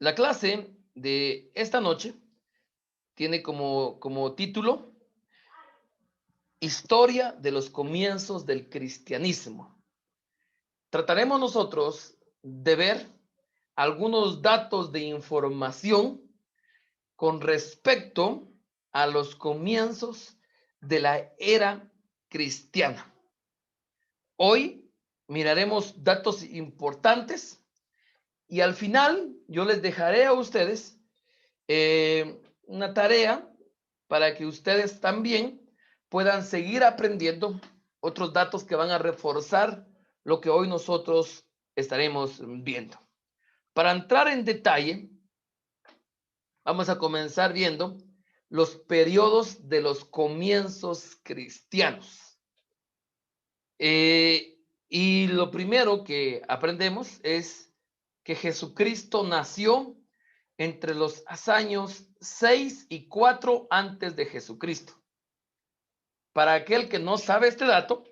La clase de esta noche tiene como título Historia de los comienzos del cristianismo. Trataremos nosotros de ver algunos datos de información con respecto a los comienzos de la era cristiana. Hoy miraremos datos importantes y al final yo les dejaré a ustedes una tarea para que ustedes también puedan seguir aprendiendo otros datos que van a reforzar lo que hoy nosotros estaremos viendo. Para entrar en detalle, vamos a comenzar viendo los periodos de los comienzos cristianos. Y lo primero que aprendemos es que Jesucristo nació entre los años 6 y 4 antes de Jesucristo. Para aquel que no sabe este dato,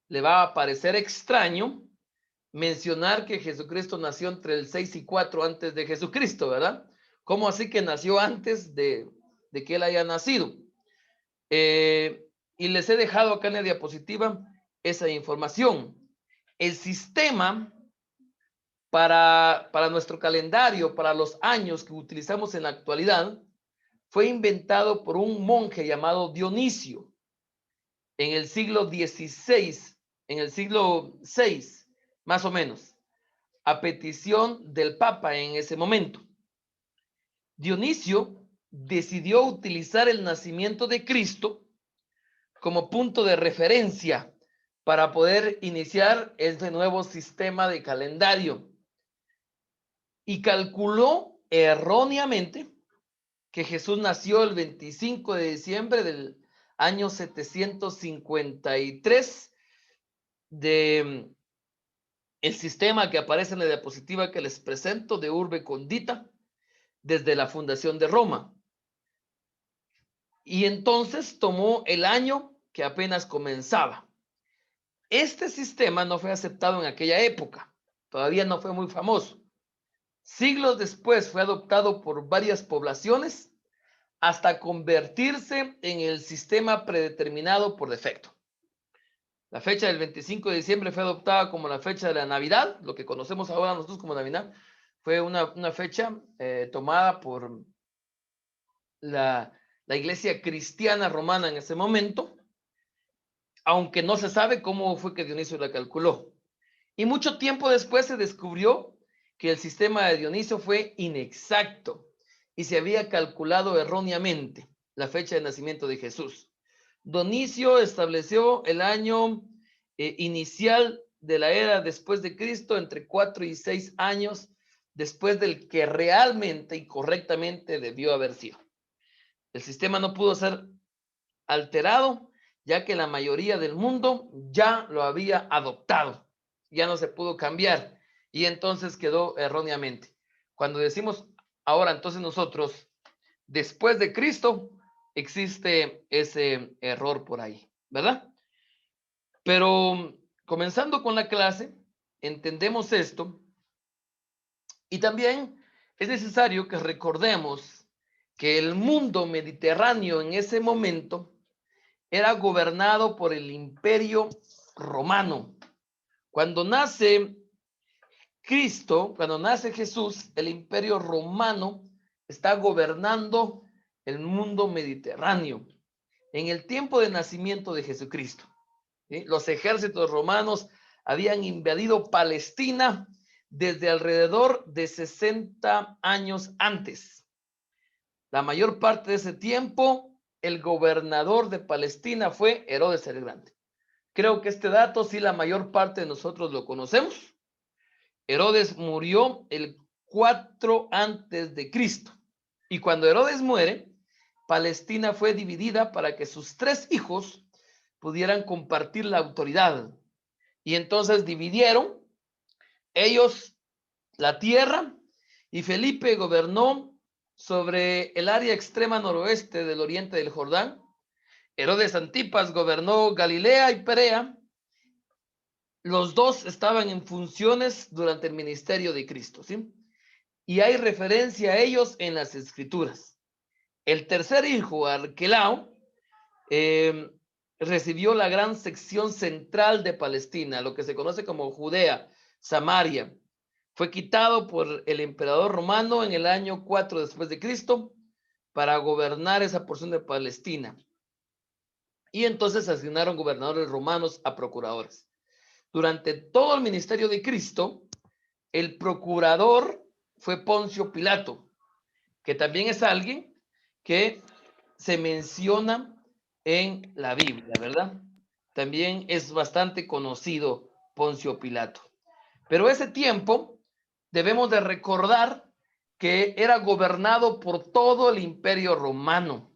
le va a parecer extraño mencionar que Jesucristo nació entre el 6 y 4 antes de Jesucristo, ¿verdad? ¿Cómo así que nació antes de que él haya nacido? Y les he dejado acá en la diapositiva esa información. El sistema para nuestro calendario, para los años que utilizamos en la actualidad, fue inventado por un monje llamado Dionisio en el siglo XVI, en el siglo VI, más o menos, a petición del Papa en ese momento. Dionisio decidió utilizar el nacimiento de Cristo como punto de referencia para poder iniciar este nuevo sistema de calendario y calculó erróneamente que Jesús nació el 25 de diciembre del año 753 de el sistema que aparece en la diapositiva que les presento de Urbe Condita desde la fundación de Roma. Y entonces tomó el año que apenas comenzaba. Este sistema no fue aceptado en aquella época, todavía no fue muy famoso. Siglos después fue adoptado por varias poblaciones hasta convertirse en el sistema predeterminado por defecto. La fecha del 25 de diciembre fue adoptada como la fecha de la Navidad, lo que conocemos ahora nosotros como Navidad. Fue una fecha tomada por la iglesia cristiana romana en ese momento, aunque no se sabe cómo fue que Dionisio la calculó. Y mucho tiempo después se descubrió que el sistema de Dionisio fue inexacto y se había calculado erróneamente la fecha de nacimiento de Jesús. Dionisio estableció el año inicial de la era después de Cristo entre 4 y 6 años después del que realmente y correctamente debió haber sido. El sistema no pudo ser alterado, ya que la mayoría del mundo ya lo había adoptado, ya no se pudo cambiar y entonces quedó erróneamente. Cuando decimos ahora entonces nosotros, después de Cristo, existe ese error por ahí, ¿verdad? Pero comenzando con la clase, entendemos esto y también es necesario que recordemos que el mundo mediterráneo en ese momento era gobernado por el Imperio Romano. Cuando nace Cristo, cuando nace Jesús, el Imperio Romano está gobernando el mundo mediterráneo. En el tiempo de nacimiento de Jesucristo, ¿sí? Los ejércitos romanos habían invadido Palestina desde alrededor de 60 años antes. La mayor parte de ese tiempo, el gobernador de Palestina fue Herodes el Grande. Creo que este dato sí la mayor parte de nosotros lo conocemos. Herodes murió el 4 antes de Cristo. Y cuando Herodes muere, Palestina fue dividida para que sus 3 hijos pudieran compartir la autoridad. Y entonces dividieron ellos la tierra y Felipe gobernó sobre el área extrema noroeste del oriente del Jordán. Herodes Antipas gobernó Galilea y Perea. Los dos estaban en funciones durante el ministerio de Cristo, ¿sí? y hay referencia a ellos en las escrituras. El tercer hijo, Arquelao, recibió la gran sección central de Palestina, lo que se conoce como Judea, Samaria. Fue quitado por el emperador romano en el año 4 después de Cristo para gobernar esa porción de Palestina. Y entonces asignaron gobernadores romanos a procuradores. Durante todo el ministerio de Cristo, el procurador fue Poncio Pilato, que también es alguien que se menciona en la Biblia, ¿verdad? También es bastante conocido Poncio Pilato. Pero ese tiempo debemos de recordar que era gobernado por todo el imperio romano.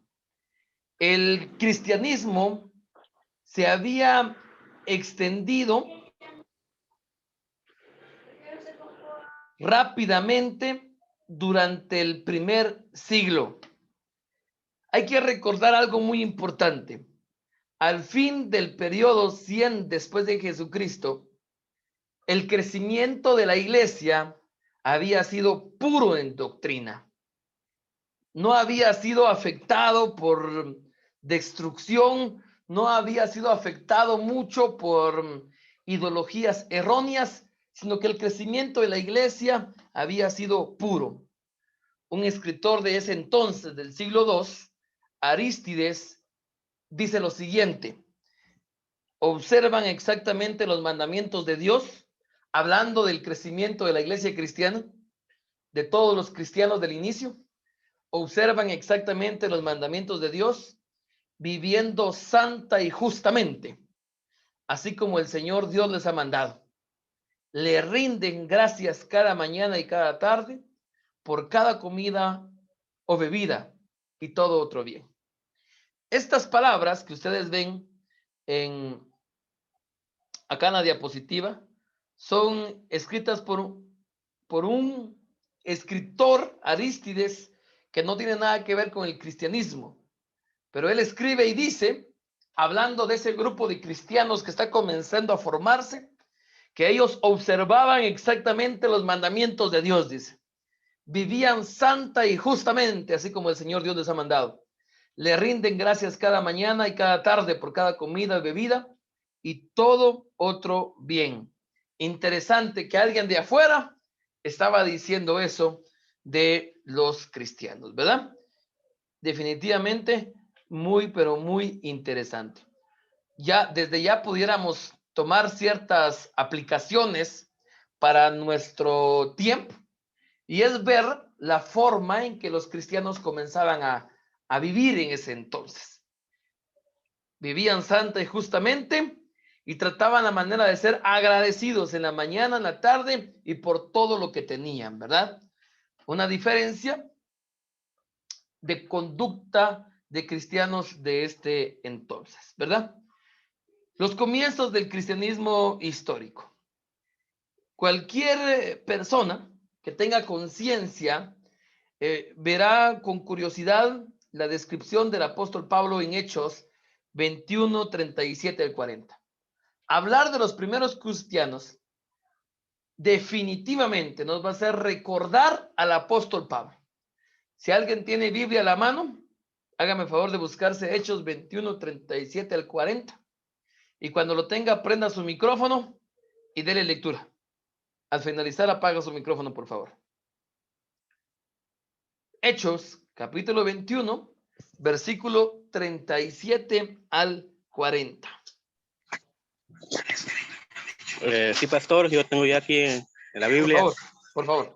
El cristianismo se había extendido rápidamente durante el primer siglo. Hay que recordar algo muy importante. Al fin del periodo 100 después de Jesucristo, el crecimiento de la iglesia había sido puro en doctrina. No había sido afectado por destrucción, no había sido afectado mucho por ideologías erróneas, sino que el crecimiento de la iglesia había sido puro. Un escritor de ese entonces, del siglo II, Arístides, dice lo siguiente: observan exactamente los mandamientos de Dios, hablando del crecimiento de la iglesia cristiana, de todos los cristianos del inicio. Observan exactamente los mandamientos de Dios, viviendo santa y justamente, así como el Señor Dios les ha mandado. Le rinden gracias cada mañana y cada tarde por cada comida o bebida y todo otro bien. Estas palabras que ustedes ven acá en la diapositiva son escritas por un escritor, Arístides, que no tiene nada que ver con el cristianismo, pero él escribe y dice, hablando de ese grupo de cristianos que está comenzando a formarse, que ellos observaban exactamente los mandamientos de Dios, dice. Vivían santa y justamente, así como el Señor Dios les ha mandado. Le rinden gracias cada mañana y cada tarde por cada comida y bebida y todo otro bien. Interesante que alguien de afuera estaba diciendo eso de los cristianos, ¿verdad? Definitivamente muy, pero muy interesante. Ya desde ya pudiéramos tomar ciertas aplicaciones para nuestro tiempo, y es ver la forma en que los cristianos comenzaban a vivir en ese entonces. Vivían santa y justamente y trataban la manera de ser agradecidos en la mañana, en la tarde y por todo lo que tenían, ¿verdad? Una diferencia de conducta de cristianos de este entonces, ¿verdad? Los comienzos del cristianismo histórico. Cualquier persona que tenga conciencia verá con curiosidad la descripción del apóstol Pablo en Hechos 21, 37 al 40. Hablar de los primeros cristianos definitivamente nos va a hacer recordar al apóstol Pablo. Si alguien tiene Biblia a la mano, hágame el favor de buscarse Hechos 21, 37 al 40. Y cuando lo tenga, prenda su micrófono y déle lectura. Al finalizar, apaga su micrófono, por favor. Hechos, capítulo 21, versículo 37 al 40. Sí, pastor, yo tengo ya aquí en la Biblia. Por favor.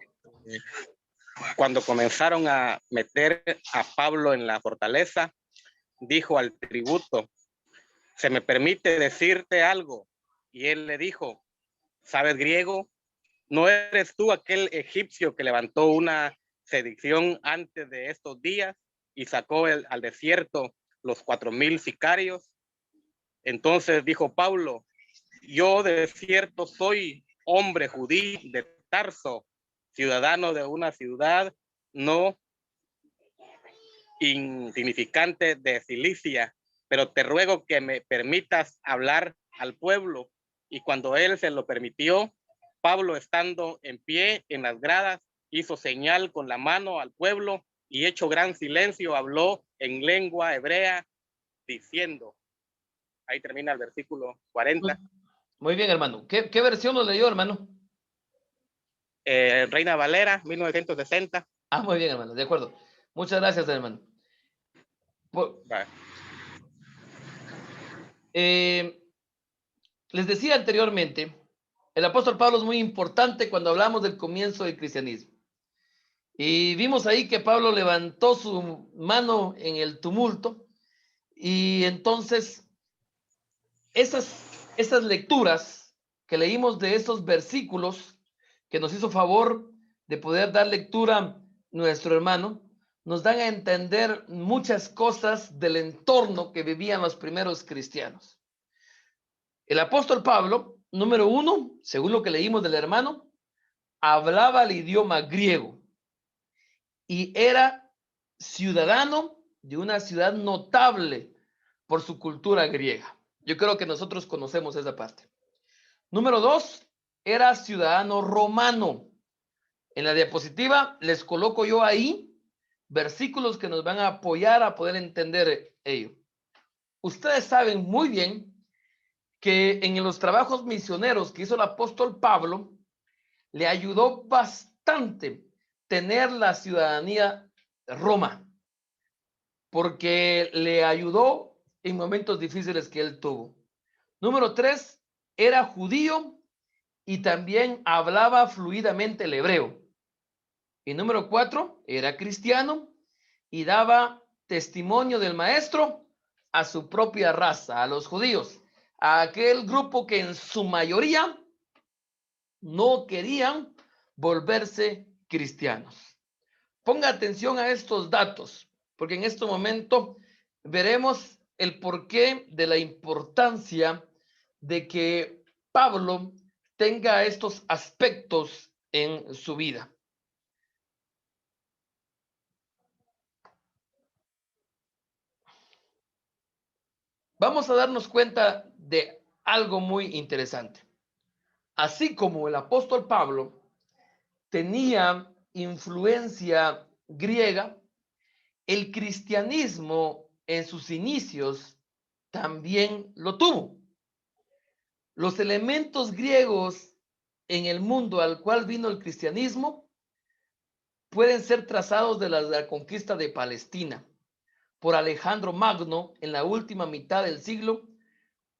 Cuando comenzaron a meter a Pablo en la fortaleza, dijo al tributo: ¿se me permite decirte algo? Y él le dijo: ¿sabes griego? ¿No eres tú aquel egipcio que levantó una sedición antes de estos días y sacó al desierto los 4,000 sicarios? Entonces dijo Pablo: yo de cierto soy hombre judío de Tarso, ciudadano de una ciudad no insignificante de Cilicia, pero te ruego que me permitas hablar al pueblo. Y cuando él se lo permitió, Pablo, estando en pie en las gradas, hizo señal con la mano al pueblo y hecho gran silencio, habló en lengua hebrea diciendo. Ahí termina el versículo 40. Muy bien, hermano. ¿Qué versión lo leyó, hermano? Reina Valera, 1960. Ah, muy bien, hermano. De acuerdo. Muchas gracias, hermano. Les decía anteriormente, el apóstol Pablo es muy importante cuando hablamos del comienzo del cristianismo. Y vimos ahí que Pablo levantó su mano en el tumulto y entonces esas lecturas que leímos de esos versículos que nos hizo favor de poder dar lectura nuestro hermano, nos dan a entender muchas cosas del entorno que vivían los primeros cristianos. El apóstol Pablo, número 1, según lo que leímos del hermano, hablaba el idioma griego y era ciudadano de una ciudad notable por su cultura griega. Yo creo que nosotros conocemos esa parte. Número 2, era ciudadano romano. En la diapositiva les coloco yo ahí versículos que nos van a apoyar a poder entender ello. Ustedes saben muy bien que en los trabajos misioneros que hizo el apóstol Pablo, le ayudó bastante tener la ciudadanía de Roma, porque le ayudó en momentos difíciles que él tuvo. Número 3, era judío y también hablaba fluidamente el hebreo. Y número 4, era cristiano y daba testimonio del maestro a su propia raza, a los judíos, a aquel grupo que en su mayoría no querían volverse cristianos. Ponga atención a estos datos, porque en este momento veremos el porqué de la importancia de que Pablo tenga estos aspectos en su vida. Vamos a darnos cuenta de algo muy interesante. Así como el apóstol Pablo tenía influencia griega, el cristianismo en sus inicios también lo tuvo. Los elementos griegos en el mundo al cual vino el cristianismo pueden ser trazados de la conquista de Palestina por Alejandro Magno en la última mitad del siglo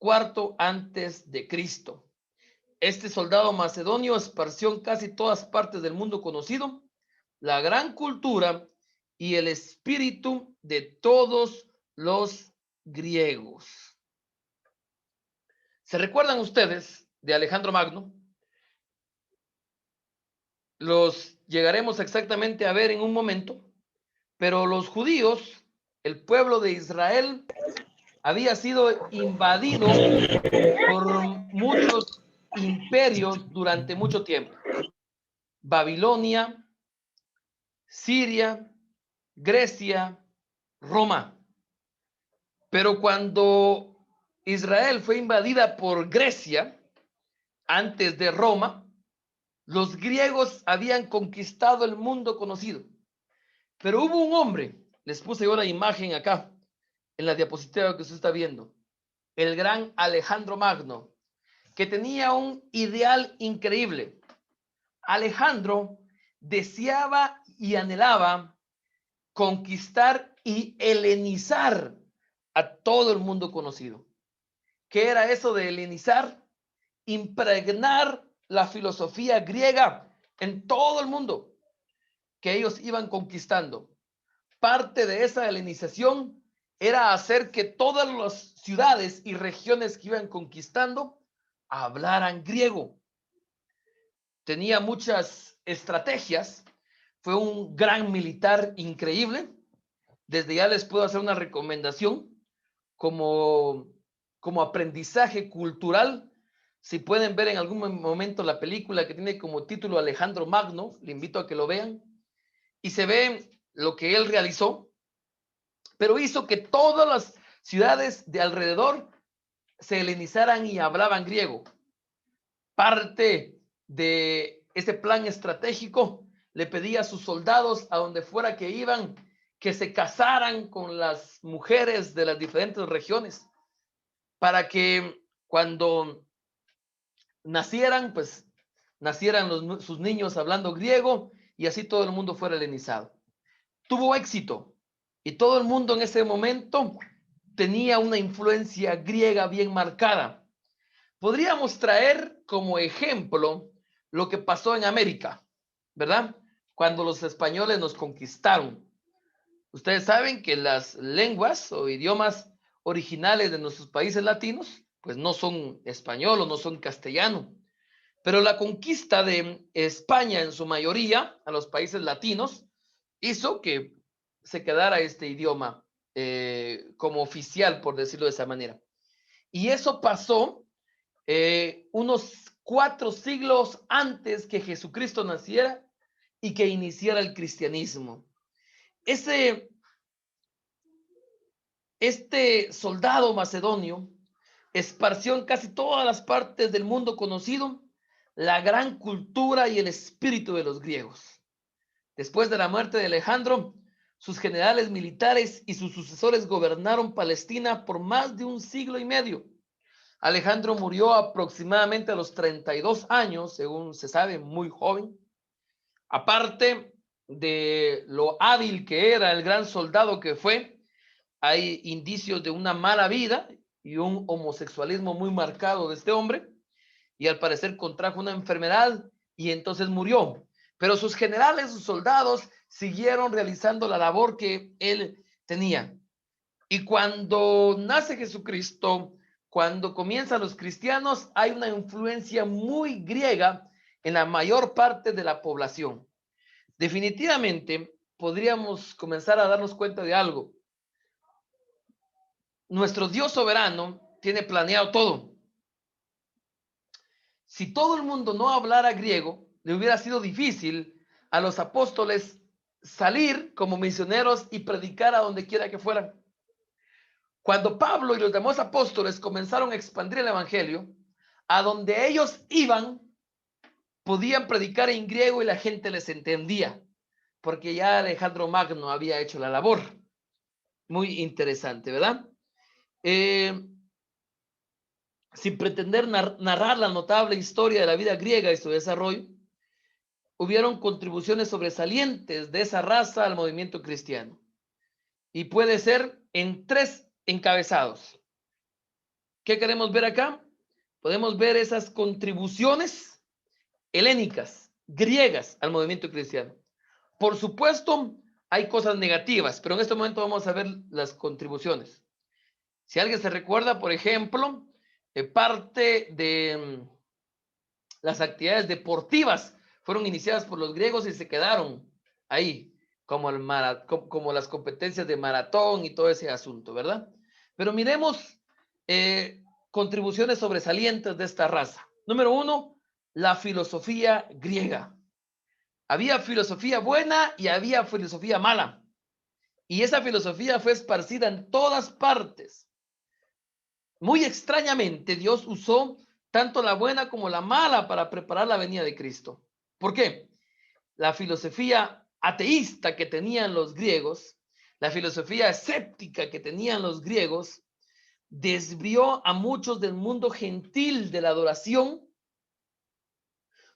IV antes de Cristo. Este soldado macedonio esparció en casi todas partes del mundo conocido la gran cultura y el espíritu de todos los griegos. ¿Se recuerdan ustedes de Alejandro Magno? Los llegaremos exactamente a ver en un momento, pero los judíos, el pueblo de Israel, había sido invadido por muchos imperios durante mucho tiempo. Babilonia, Siria, Grecia, Roma. Pero cuando Israel fue invadida por Grecia, antes de Roma, los griegos habían conquistado el mundo conocido. Pero hubo un hombre, les puse yo la imagen acá, en la diapositiva que usted está viendo, el gran Alejandro Magno, que tenía un ideal increíble. Alejandro deseaba y anhelaba conquistar y helenizar a todo el mundo conocido. ¿Qué era eso de helenizar? Impregnar la filosofía griega en todo el mundo que ellos iban conquistando. Parte de esa helenización era hacer que todas las ciudades y regiones que iban conquistando hablaran griego. Tenía muchas estrategias, fue un gran militar increíble. Desde ya les puedo hacer una recomendación como aprendizaje cultural. Si pueden ver en algún momento la película que tiene como título Alejandro Magno, le invito a que lo vean. Y se ve lo que él realizó, pero hizo que todas las ciudades de alrededor se helenizaran y hablaban griego. Parte de ese plan estratégico le pedía a sus soldados, a donde fuera que iban, que se casaran con las mujeres de las diferentes regiones, para que cuando nacieran, pues nacieran sus niños hablando griego y así todo el mundo fuera helenizado. Tuvo éxito y todo el mundo en ese momento tenía una influencia griega bien marcada. Podríamos traer como ejemplo lo que pasó en América, ¿verdad? Cuando los españoles nos conquistaron. Ustedes saben que las lenguas o idiomas originales de nuestros países latinos, pues no son español o no son castellano. Pero la conquista de España en su mayoría a los países latinos hizo que se quedara este idioma como oficial, por decirlo de esa manera. Y eso pasó unos 4 siglos antes que Jesucristo naciera y que iniciara el cristianismo. Este soldado macedonio esparció en casi todas las partes del mundo conocido la gran cultura y el espíritu de los griegos. Después de la muerte de Alejandro, sus generales militares y sus sucesores gobernaron Palestina por más de un siglo y medio. Alejandro murió aproximadamente a los 32 años, según se sabe, muy joven. Aparte de lo hábil que era, el gran soldado que fue, hay indicios de una mala vida y un homosexualismo muy marcado de este hombre, y al parecer contrajo una enfermedad y entonces murió. Pero sus generales, sus soldados, siguieron realizando la labor que él tenía. Y cuando nace Jesucristo, cuando comienzan los cristianos, hay una influencia muy griega en la mayor parte de la población. Definitivamente podríamos comenzar a darnos cuenta de algo. Nuestro Dios soberano tiene planeado todo. Si todo el mundo no hablara griego, le hubiera sido difícil a los apóstoles salir como misioneros y predicar a donde quiera que fueran. Cuando Pablo y los demás apóstoles comenzaron a expandir el evangelio, a donde ellos iban, podían predicar en griego y la gente les entendía, porque ya Alejandro Magno había hecho la labor. Muy interesante, ¿verdad? Sin pretender narrar la notable historia de la vida griega y su desarrollo, hubieron contribuciones sobresalientes de esa raza al movimiento cristiano. Y puede ser en 3 encabezados. ¿Qué queremos ver acá? Podemos ver esas contribuciones helénicas, griegas al movimiento cristiano. Por supuesto, hay cosas negativas, pero en este momento vamos a ver las contribuciones. Si alguien se recuerda, por ejemplo, parte de las actividades deportivas fueron iniciadas por los griegos y se quedaron ahí, como las competencias de maratón y todo ese asunto, ¿verdad? Pero miremos contribuciones sobresalientes de esta raza. Número 1, la filosofía griega. Había filosofía buena y había filosofía mala. Y esa filosofía fue esparcida en todas partes. Muy extrañamente, Dios usó tanto la buena como la mala para preparar la venida de Cristo. ¿Por qué? La filosofía ateísta que tenían los griegos, la filosofía escéptica que tenían los griegos, desvió a muchos del mundo gentil de la adoración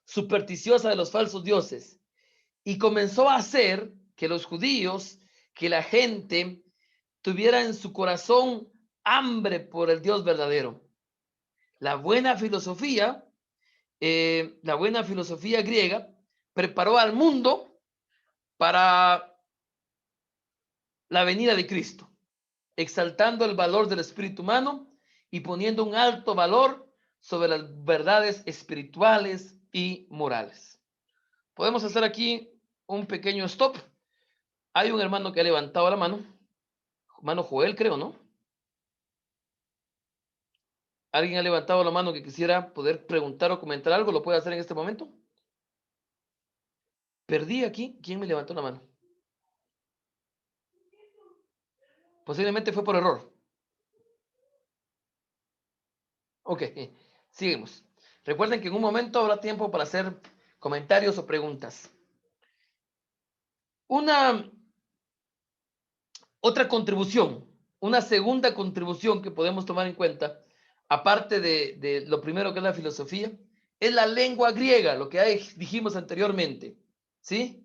supersticiosa de los falsos dioses y comenzó a hacer que los judíos, que la gente tuviera en su corazón hambre por el Dios verdadero. La buena filosofía griega preparó al mundo para la venida de Cristo, exaltando el valor del espíritu humano y poniendo un alto valor sobre las verdades espirituales y morales. Podemos hacer aquí un pequeño stop. Hay un hermano que ha levantado la mano, hermano Joel, creo, ¿no? ¿Alguien ha levantado la mano que quisiera poder preguntar o comentar algo? ¿Lo puede hacer en este momento? Perdí aquí. ¿Quién me levantó la mano? Posiblemente fue por error. Ok, seguimos. Recuerden que en un momento habrá tiempo para hacer comentarios o preguntas. Otra contribución, una segunda contribución que podemos tomar en cuenta, aparte de lo primero que es la filosofía, es la lengua griega, lo que dijimos anteriormente, ¿sí?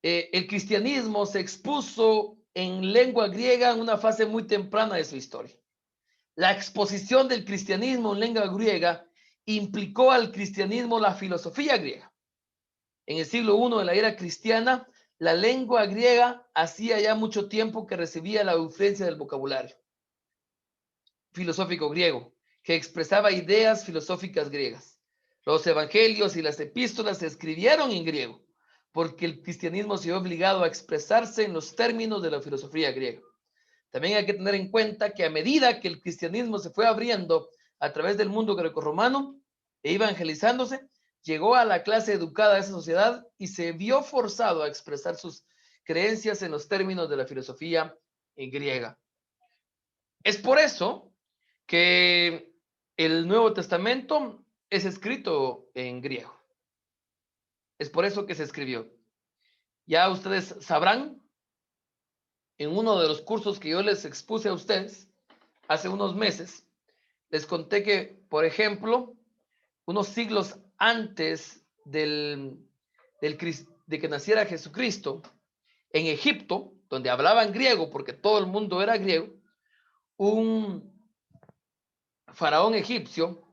El cristianismo se expuso en lengua griega en una fase muy temprana de su historia. La exposición del cristianismo en lengua griega implicó al cristianismo la filosofía griega. En el siglo I de la era cristiana, la lengua griega hacía ya mucho tiempo que recibía la influencia del vocabulario filosófico griego, que expresaba ideas filosóficas griegas. Los evangelios y las epístolas se escribieron en griego, porque el cristianismo se vio obligado a expresarse en los términos de la filosofía griega. También hay que tener en cuenta que a medida que el cristianismo se fue abriendo a través del mundo grecorromano e evangelizándose, llegó a la clase educada de esa sociedad y se vio forzado a expresar sus creencias en los términos de la filosofía griega. Es por eso que el Nuevo Testamento es escrito en griego. Es por eso que se escribió. Ya ustedes sabrán, en uno de los cursos que yo les expuse a ustedes hace unos meses, les conté que, por ejemplo, unos siglos antes de que naciera Jesucristo, en Egipto, donde hablaban griego, porque todo el mundo era griego, un faraón egipcio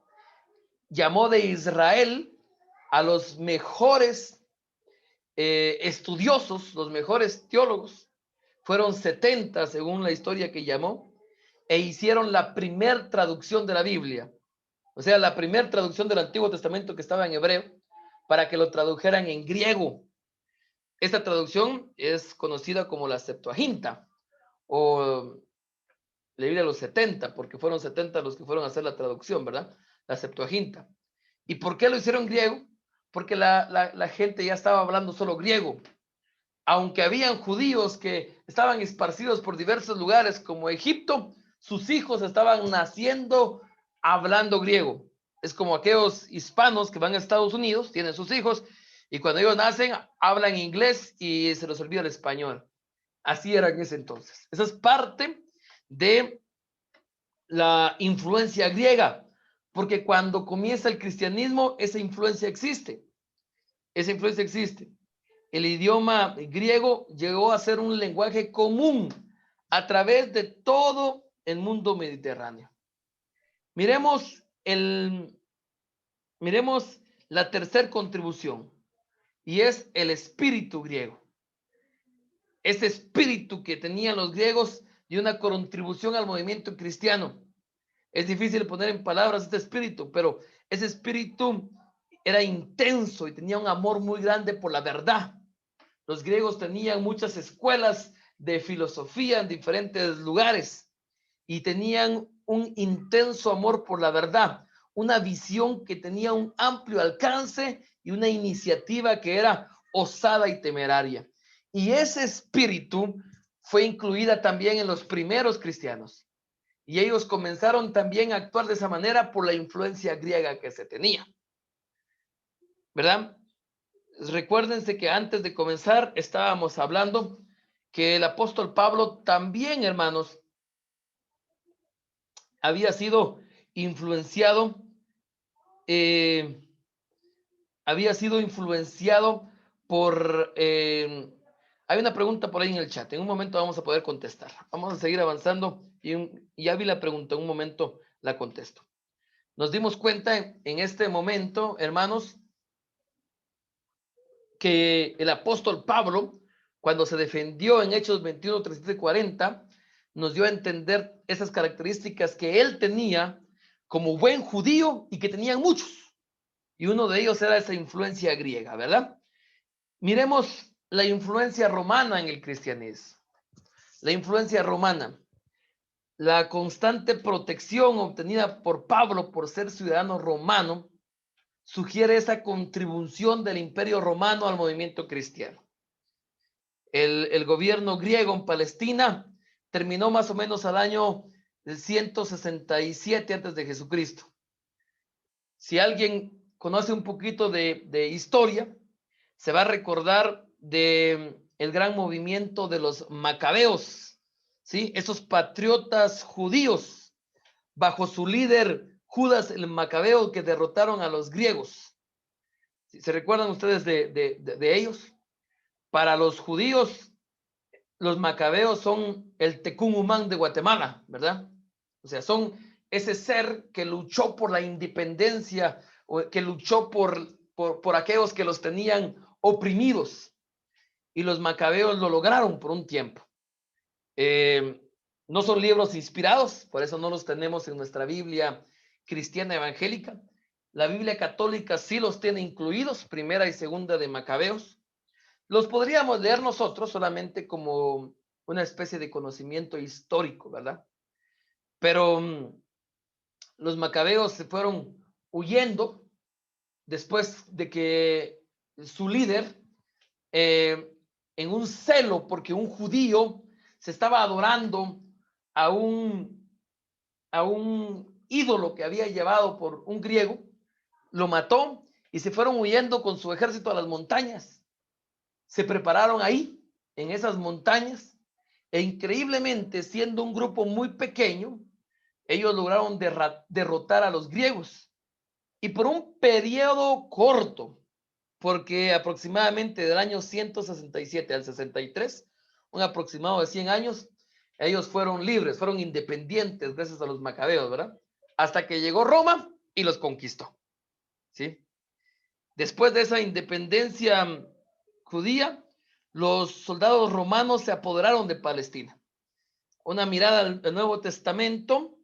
llamó de Israel a los mejores estudiosos, los mejores teólogos, fueron 70 según la historia que llamó, e hicieron la primer traducción de la Biblia, o sea, la primer traducción del Antiguo Testamento que estaba en hebreo, para que lo tradujeran en griego. Esta traducción es conocida como la Septuaginta, o la Biblia de los 70, porque fueron 70 los que fueron a hacer la traducción, ¿verdad? La Septuaginta. ¿Y por qué lo hicieron en griego? Porque la gente ya estaba hablando solo griego. Aunque habían judíos que estaban esparcidos por diversos lugares como Egipto, sus hijos estaban naciendo hablando griego. Es como aquellos hispanos que van a Estados Unidos, tienen sus hijos, y cuando ellos nacen hablan inglés y se les olvida el español. Así era en ese entonces. Esa es parte de la influencia griega, porque cuando comienza el cristianismo, esa influencia existe. Esa influencia existe. El idioma griego llegó a ser un lenguaje común a través de todo el mundo mediterráneo. Miremos la tercera contribución, y es el espíritu griego. Ese espíritu que tenían los griegos dio una contribución al movimiento cristiano. Es difícil poner en palabras este espíritu, pero ese espíritu era intenso y tenía un amor muy grande por la verdad. Los griegos tenían muchas escuelas de filosofía en diferentes lugares y tenían un intenso amor por la verdad, una visión que tenía un amplio alcance y una iniciativa que era osada y temeraria. Y ese espíritu fue incluida también en los primeros cristianos. Y ellos comenzaron también a actuar de esa manera por la influencia griega que se tenía. ¿Verdad? Recuérdense que antes de comenzar estábamos hablando que el apóstol Pablo también, hermanos, había sido influenciado, eh, por... hay una pregunta por ahí en el chat, en un momento vamos a poder contestar. Vamos a seguir avanzando y ya vi la pregunta, en un momento la contesto. Nos dimos cuenta en este momento, hermanos, que el apóstol Pablo, cuando se defendió en Hechos 21, 37 y 40, nos dio a entender esas características que él tenía como buen judío y que tenían muchos. Y uno de ellos era esa influencia griega, ¿verdad? Miremos la influencia romana en el cristianismo. La influencia romana. La constante protección obtenida por Pablo por ser ciudadano romano sugiere esa contribución del Imperio Romano al movimiento cristiano. El gobierno griego en Palestina terminó más o menos al año 167 antes de Jesucristo. Si alguien conoce un poquito de historia, se va a recordar de el gran movimiento de los macabeos, ¿sí? Esos patriotas judíos bajo su líder Judas el Macabeo, que derrotaron a los griegos. ¿Se recuerdan ustedes de ellos? Para los judíos, los macabeos son el Tecún Umán de Guatemala, ¿verdad? O sea, son ese ser que luchó por la independencia, o que luchó por aquellos que los tenían oprimidos. Y los macabeos lo lograron por un tiempo. No son libros inspirados, por eso no los tenemos en nuestra Biblia cristiana evangélica. La Biblia católica sí los tiene incluidos, primera y segunda de Macabeos. Los podríamos leer nosotros solamente como una especie de conocimiento histórico, ¿verdad? Pero los macabeos se fueron huyendo después de que su líder, en un celo porque un judío se estaba adorando a un ídolo que había llevado por un griego, lo mató y se fueron huyendo con su ejército a las montañas. Se prepararon ahí, en esas montañas, e increíblemente, siendo un grupo muy pequeño, ellos lograron derrotar a los griegos. Y por un periodo corto, porque aproximadamente del año 167 al 63, un aproximado de 100 años, ellos fueron libres, fueron independientes gracias a los macabeos, ¿verdad? Hasta que llegó Roma y los conquistó, ¿sí? Después de esa independencia judía, los soldados romanos se apoderaron de Palestina. Una mirada al Nuevo Testamento.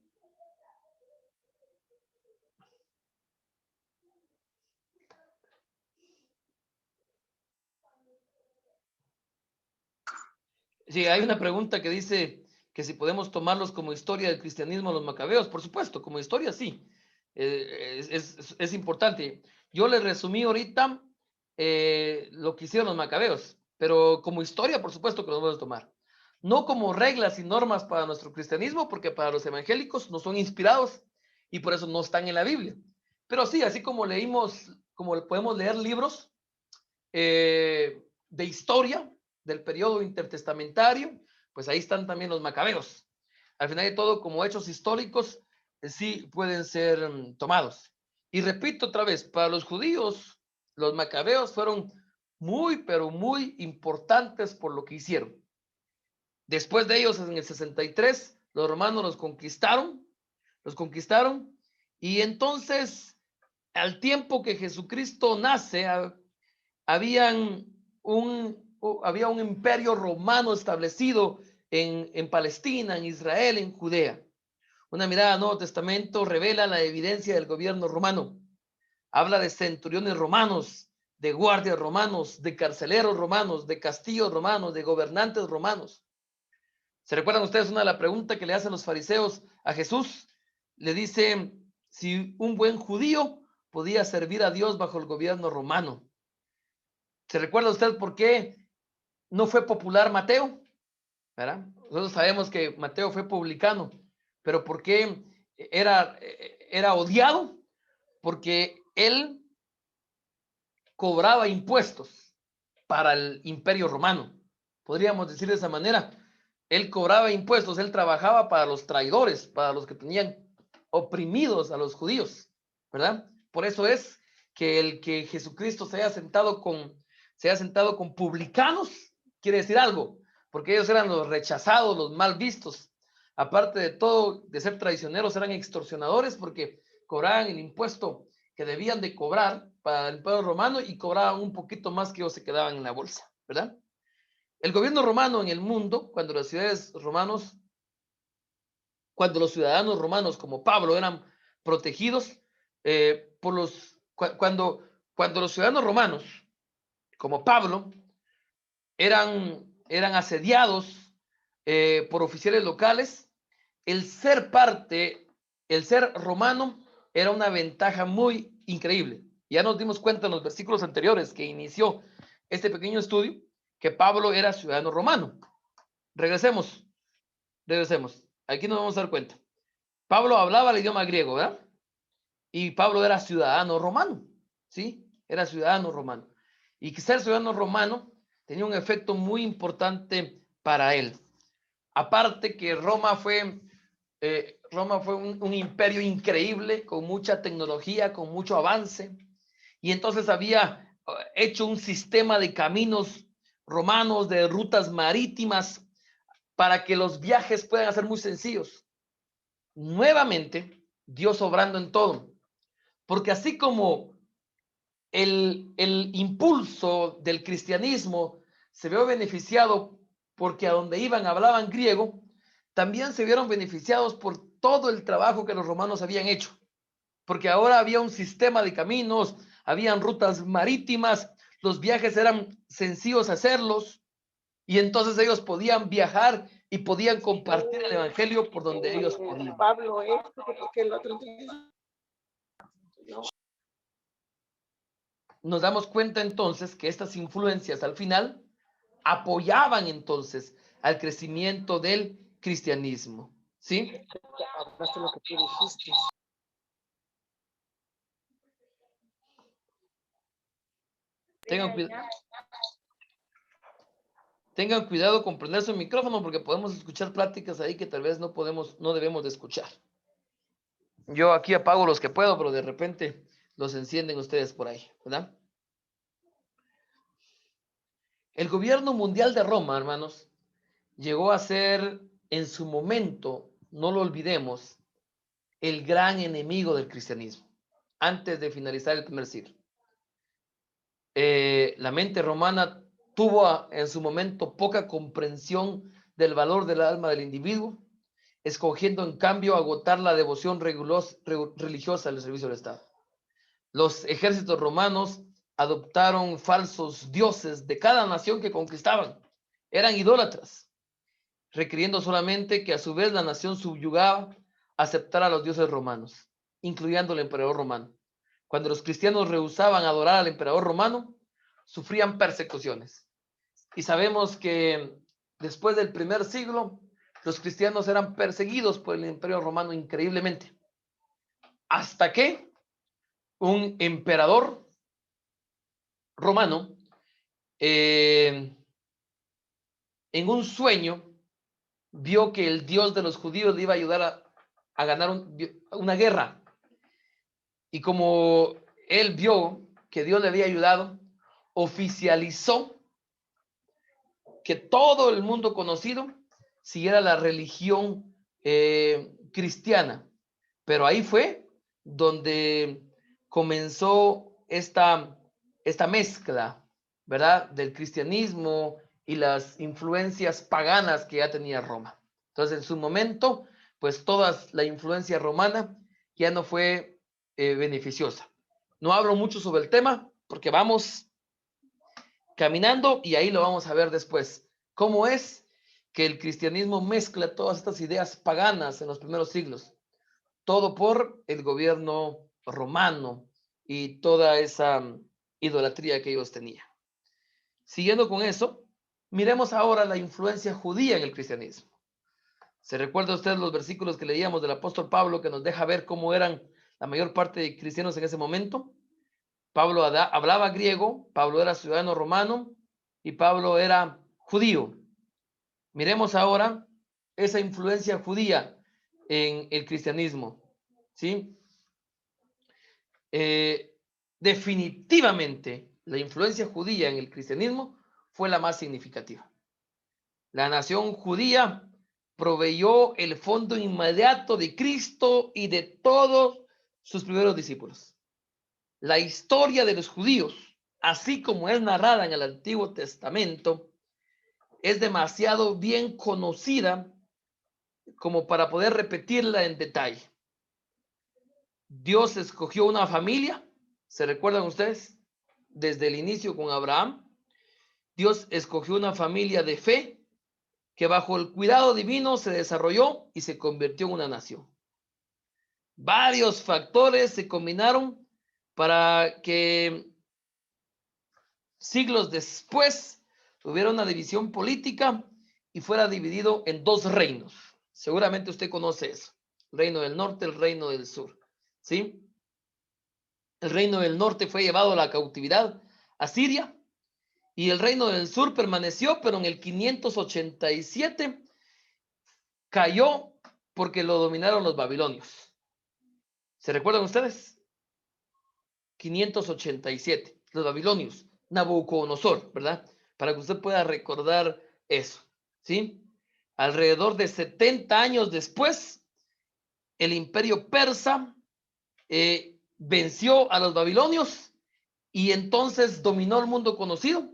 Sí, hay una pregunta que dice que si podemos tomarlos como historia del cristianismo los macabeos. Por supuesto, como historia sí. Es importante. Yo les resumí ahorita lo que hicieron los macabeos, pero como historia, por supuesto que lo vamos a tomar. No como reglas y normas para nuestro cristianismo, porque para los evangélicos no son inspirados y por eso no están en la Biblia. Pero sí, así como leímos, como podemos leer libros de historia del periodo intertestamentario, pues ahí están también los macabeos. Al final de todo, como hechos históricos, sí pueden ser tomados. Y repito otra vez, para los judíos, los macabeos fueron muy, pero muy importantes por lo que hicieron. Después de ellos, en el 63, los romanos los conquistaron, y entonces, al tiempo que Jesucristo nace, había un imperio romano establecido en Palestina, en Israel, en Judea. Una mirada al Nuevo Testamento revela la evidencia del gobierno romano. Habla de centuriones romanos, de guardias romanos, de carceleros romanos, de castillos romanos, de gobernantes romanos. ¿Se recuerdan ustedes una de las preguntas que le hacen los fariseos a Jesús? Le dice si un buen judío podía servir a Dios bajo el gobierno romano. ¿Se recuerda usted por qué no fue popular Mateo? ¿Verdad? Nosotros sabemos que Mateo fue publicano, pero ¿por qué era odiado? Porque él cobraba impuestos para el imperio romano. Podríamos decir de esa manera. Él cobraba impuestos, él trabajaba para los traidores, para los que tenían oprimidos a los judíos, ¿verdad? Por eso es que el que Jesucristo se haya sentado con publicanos, quiere decir algo, porque ellos eran los rechazados, los mal vistos. Aparte de todo, de ser traicioneros, eran extorsionadores porque cobraban el impuesto que debían de cobrar para el pueblo romano y cobraban un poquito más que ellos se quedaban en la bolsa, ¿verdad? El gobierno romano en el mundo, cuando los ciudadanos romanos como Pablo eran protegidos cuando los ciudadanos romanos como Pablo eran asediados por oficiales locales, el ser romano era una ventaja muy increíble. Ya nos dimos cuenta en los versículos anteriores que inició este pequeño estudio que Pablo era ciudadano romano. Regresemos. Aquí nos vamos a dar cuenta. Pablo hablaba el idioma griego, ¿verdad? Y Pablo era ciudadano romano, ¿sí? Era ciudadano romano. Y ser ciudadano romano tenía un efecto muy importante para él. Aparte que Roma fue un imperio increíble, con mucha tecnología, con mucho avance, y entonces había hecho un sistema de caminos romanos, de rutas marítimas, para que los viajes puedan ser muy sencillos. Nuevamente, Dios obrando en todo, porque así como el impulso del cristianismo se vio beneficiado porque a donde iban hablaban griego, también se vieron beneficiados por todo el trabajo que los romanos habían hecho, porque ahora había un sistema de caminos, habían rutas marítimas, los viajes eran sencillos hacerlos, y entonces ellos podían viajar y podían compartir el evangelio por donde ellos podían. Pablo, porque el otro no. Nos damos cuenta entonces que estas influencias al final apoyaban entonces al crecimiento del cristianismo, ¿sí? Hablaste lo que tú dijiste. Tengan cuidado con prender su micrófono porque podemos escuchar pláticas ahí que tal vez no debemos de escuchar. Yo aquí apago los que puedo, pero de repente los encienden ustedes por ahí, ¿verdad? El gobierno mundial de Roma, hermanos, llegó a ser en su momento, no lo olvidemos, el gran enemigo del cristianismo, antes de finalizar el primer siglo. La mente romana tuvo en su momento poca comprensión del valor del alma del individuo, escogiendo en cambio agotar la devoción religiosa al servicio del Estado. Los ejércitos romanos adoptaron falsos dioses de cada nación que conquistaban. Eran idólatras, requiriendo solamente que a su vez la nación subyugada aceptara a los dioses romanos, incluyendo el emperador romano. Cuando los cristianos rehusaban adorar al emperador romano, sufrían persecuciones. Y sabemos que después del primer siglo, los cristianos eran perseguidos por el imperio romano increíblemente. Hasta que un emperador romano, en un sueño, vio que el Dios de los judíos le iba a ayudar a ganar una guerra. Y como él vio que Dios le había ayudado, oficializó que todo el mundo conocido siguiera la religión cristiana. Pero ahí fue donde comenzó esta mezcla, ¿verdad? Del cristianismo y las influencias paganas que ya tenía Roma. Entonces, en su momento, pues toda la influencia romana ya no fue beneficiosa. No hablo mucho sobre el tema porque vamos caminando y ahí lo vamos a ver después. ¿Cómo es que el cristianismo mezcla todas estas ideas paganas en los primeros siglos? Todo por el gobierno romano y toda esa idolatría que ellos tenían. Siguiendo con eso, miremos ahora la influencia judía en el cristianismo. ¿Se recuerda usted los versículos que leíamos del apóstol Pablo que nos deja ver cómo eran la mayor parte de cristianos en ese momento? Pablo hablaba griego, Pablo era ciudadano romano y Pablo era judío. Miremos ahora esa influencia judía en el cristianismo, ¿sí? Definitivamente la influencia judía en el cristianismo fue la más significativa. La nación judía proveyó el fondo inmediato de Cristo y de todos sus primeros discípulos. La historia de los judíos, así como es narrada en el Antiguo Testamento, es demasiado bien conocida como para poder repetirla en detalle. Dios escogió una familia, ¿se recuerdan ustedes? Desde el inicio con Abraham, Dios escogió una familia de fe que bajo el cuidado divino se desarrolló y se convirtió en una nación. Varios factores se combinaron para que siglos después hubiera una división política y fuera dividido en dos reinos. Seguramente usted conoce eso. El reino del norte, el reino del sur. ¿Sí? El reino del norte fue llevado a la cautividad a Siria y el reino del sur permaneció, pero en el 587 cayó porque lo dominaron los babilonios. ¿Se recuerdan ustedes? 587, los babilonios, Nabucodonosor, ¿verdad? Para que usted pueda recordar eso, ¿sí? Alrededor de 70 años después, el imperio persa venció a los babilonios y entonces dominó el mundo conocido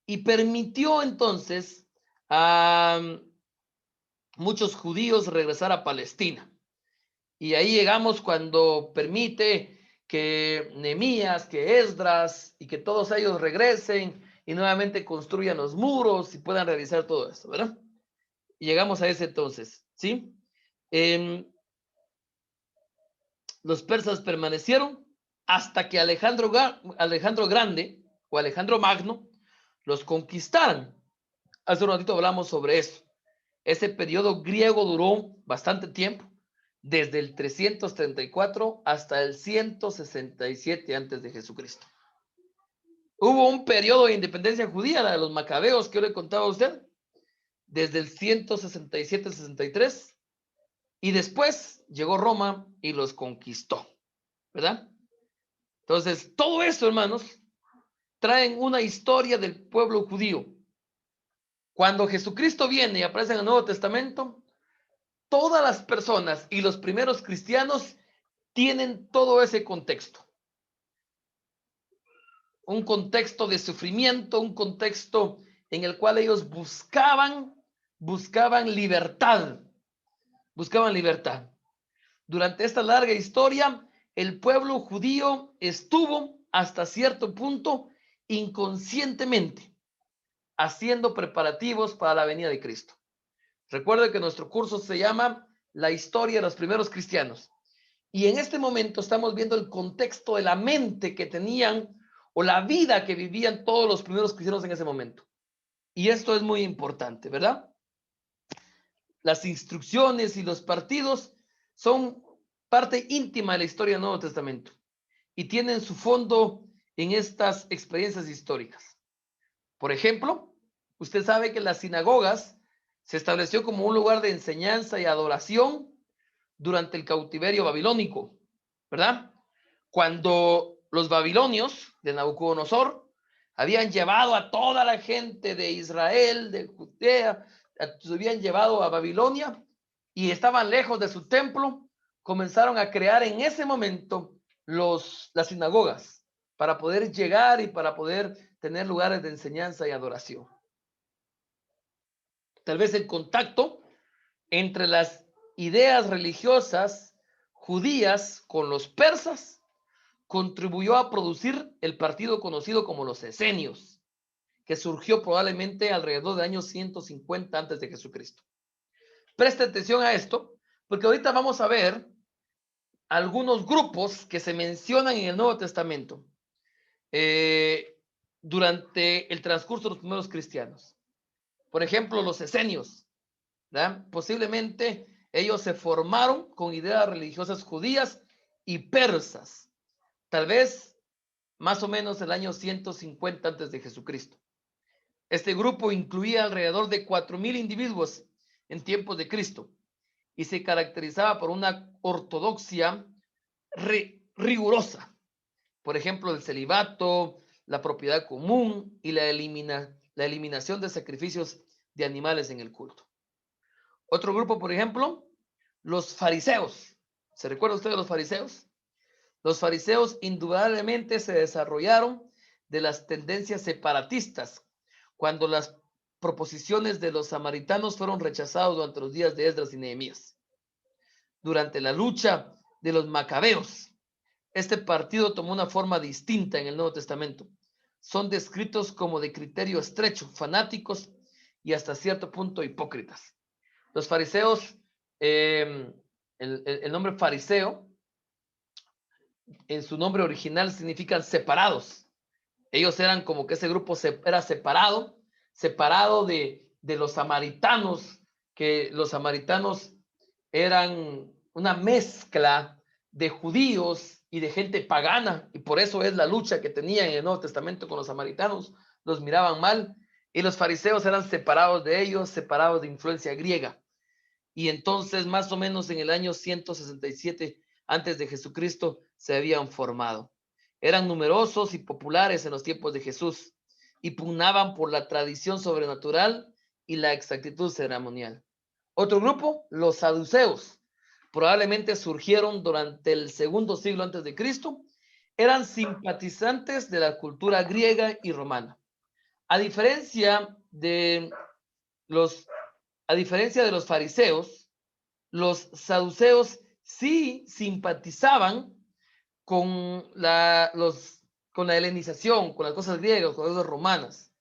y permitió entonces a muchos judíos regresar a Palestina. Y ahí llegamos cuando permite que Nehemías, que Esdras y que todos ellos regresen y nuevamente construyan los muros y puedan realizar todo esto, ¿verdad? Y llegamos a ese entonces, ¿sí? Los persas permanecieron hasta que Alejandro Grande o Alejandro Magno los conquistaran. Hace un ratito hablamos sobre eso. Ese periodo griego duró bastante tiempo, desde el 334 hasta el 167 antes de Jesucristo. Hubo un periodo de independencia judía, la de los macabeos, que yo le contaba a usted, desde el 167-63, y después llegó Roma y los conquistó, ¿verdad? Entonces, todo eso, hermanos, traen una historia del pueblo judío. Cuando Jesucristo viene y aparece en el Nuevo Testamento, todas las personas y los primeros cristianos tienen todo ese contexto. Un contexto de sufrimiento, un contexto en el cual ellos buscaban libertad. Buscaban libertad. Durante esta larga historia, el pueblo judío estuvo hasta cierto punto inconscientemente haciendo preparativos para la venida de Cristo. Recuerde que nuestro curso se llama La historia de los primeros cristianos. Y en este momento estamos viendo el contexto de la mente que tenían o la vida que vivían todos los primeros cristianos en ese momento. Y esto es muy importante, ¿verdad? Las instrucciones y los partidos son parte íntima de la historia del Nuevo Testamento y tienen su fondo en estas experiencias históricas. Por ejemplo, usted sabe que las sinagogas se estableció como un lugar de enseñanza y adoración durante el cautiverio babilónico, ¿verdad? Cuando los babilonios de Nabucodonosor habían llevado a toda la gente de Israel, de Judea, se habían llevado a Babilonia y estaban lejos de su templo, comenzaron a crear en ese momento las sinagogas para poder llegar y para poder tener lugares de enseñanza y adoración. Tal vez el contacto entre las ideas religiosas judías con los persas contribuyó a producir el partido conocido como los esenios, que surgió probablemente alrededor del año 150 antes de Jesucristo. Preste atención a esto, porque ahorita vamos a ver algunos grupos que se mencionan en el Nuevo Testamento durante el transcurso de los primeros cristianos. Por ejemplo, los esenios, ¿verdad? Posiblemente ellos se formaron con ideas religiosas judías y persas, tal vez más o menos el año 150 antes de Jesucristo. Este grupo incluía alrededor de 4,000 individuos en tiempos de Cristo y se caracterizaba por una ortodoxia rigurosa. Por ejemplo, el celibato, la propiedad común y la eliminación de sacrificios de animales en el culto. Otro grupo, por ejemplo, los fariseos. ¿Se recuerda usted de los fariseos? Los fariseos indudablemente se desarrollaron de las tendencias separatistas cuando las proposiciones de los samaritanos fueron rechazados durante los días de Esdras y Nehemías. Durante la lucha de los macabeos, este partido tomó una forma distinta en el Nuevo Testamento. Son descritos como de criterio estrecho, fanáticos y hasta cierto punto hipócritas. Los fariseos, el nombre fariseo, en su nombre original significan separados. Ellos eran como que ese grupo era separado de los samaritanos, que los samaritanos eran una mezcla de judíos y de gente pagana, y por eso es la lucha que tenían en el Nuevo Testamento con los samaritanos los miraban mal, y los fariseos eran separados de ellos, separados de influencia griega. Y entonces, más o menos en el año 167 antes de Jesucristo, se habían formado. Eran numerosos y populares en los tiempos de Jesús y pugnaban por la tradición sobrenatural y la exactitud ceremonial. Otro grupo, los saduceos, probablemente surgieron durante el segundo siglo antes de Cristo, eran simpatizantes de la cultura griega y romana. A diferencia de los fariseos, los saduceos sí simpatizaban con con la helenización, con las cosas griegas, con las cosas romanas.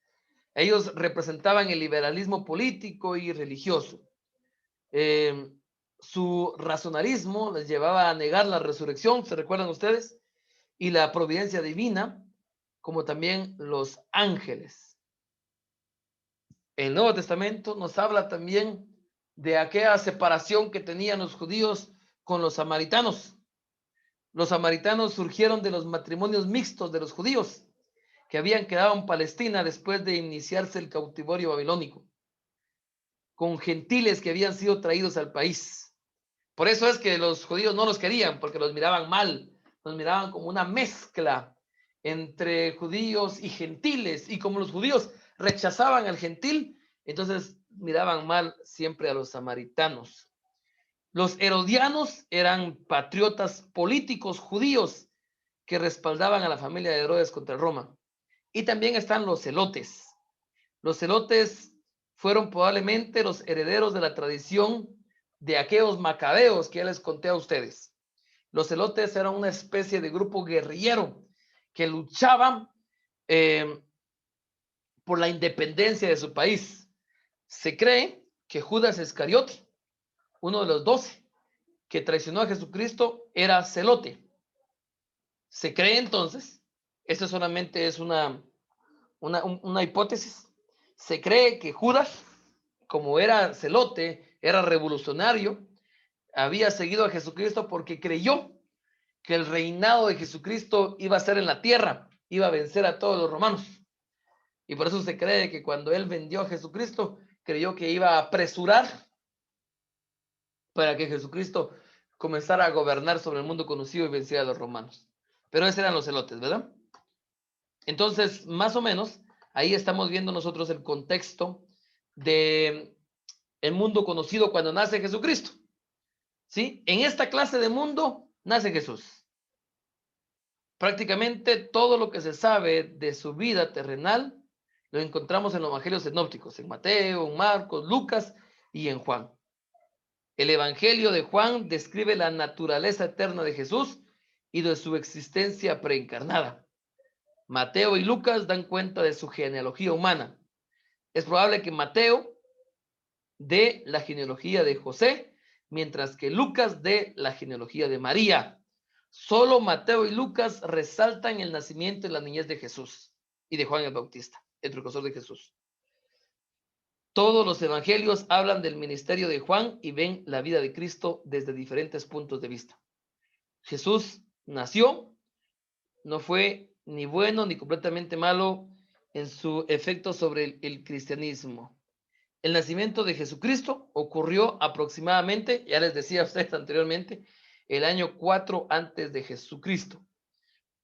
Ellos representaban el liberalismo político y religioso. Su racionalismo les llevaba a negar la resurrección, ¿se recuerdan ustedes? Y la providencia divina, como también los ángeles. El Nuevo Testamento nos habla también de aquella separación que tenían los judíos con los samaritanos. Los samaritanos surgieron de los matrimonios mixtos de los judíos que habían quedado en Palestina después de iniciarse el cautiverio babilónico, con gentiles que habían sido traídos al país. Por eso es que los judíos no los querían, porque los miraban mal, los miraban como una mezcla entre judíos y gentiles, y como los judíos rechazaban al gentil, entonces miraban mal siempre a los samaritanos. Los herodianos eran patriotas políticos judíos que respaldaban a la familia de Herodes contra Roma. Y también están los celotes. Los celotes fueron probablemente los herederos de la tradición de aquellos macabeos que ya les conté a ustedes. Los celotes eran una especie de grupo guerrillero que luchaban por la independencia de su país. Se cree que Judas Iscariote, uno de los 12 que traicionó a Jesucristo, era celote. Se cree entonces, esto solamente es una hipótesis, se cree que Judas, como era celote, era revolucionario, había seguido a Jesucristo porque creyó que el reinado de Jesucristo iba a ser en la tierra, iba a vencer a todos los romanos. Y por eso se cree que cuando él vendió a Jesucristo, creyó que iba a apresurar para que Jesucristo comenzara a gobernar sobre el mundo conocido y venciera a los romanos. Pero esos eran los celotes, ¿verdad? Entonces, más o menos, ahí estamos viendo nosotros el contexto de el mundo conocido cuando nace Jesucristo. ¿Sí? En esta clase de mundo nace Jesús. Prácticamente todo lo que se sabe de su vida terrenal lo encontramos en los evangelios sinópticos, en Mateo, en Marcos, Lucas y en Juan. El evangelio de Juan describe la naturaleza eterna de Jesús y de su existencia preencarnada. Mateo y Lucas dan cuenta de su genealogía humana. Es probable que Mateo dé la genealogía de José, mientras que Lucas dé la genealogía de María. Solo Mateo y Lucas resaltan el nacimiento y la niñez de Jesús y de Juan el Bautista, el precursor de Jesús. Todos los evangelios hablan del ministerio de Juan y ven la vida de Cristo desde diferentes puntos de vista. Jesús nació, no fue ni bueno ni completamente malo en su efecto sobre el cristianismo. El nacimiento de Jesucristo ocurrió aproximadamente, ya les decía a ustedes anteriormente, el año 4 antes de Jesucristo.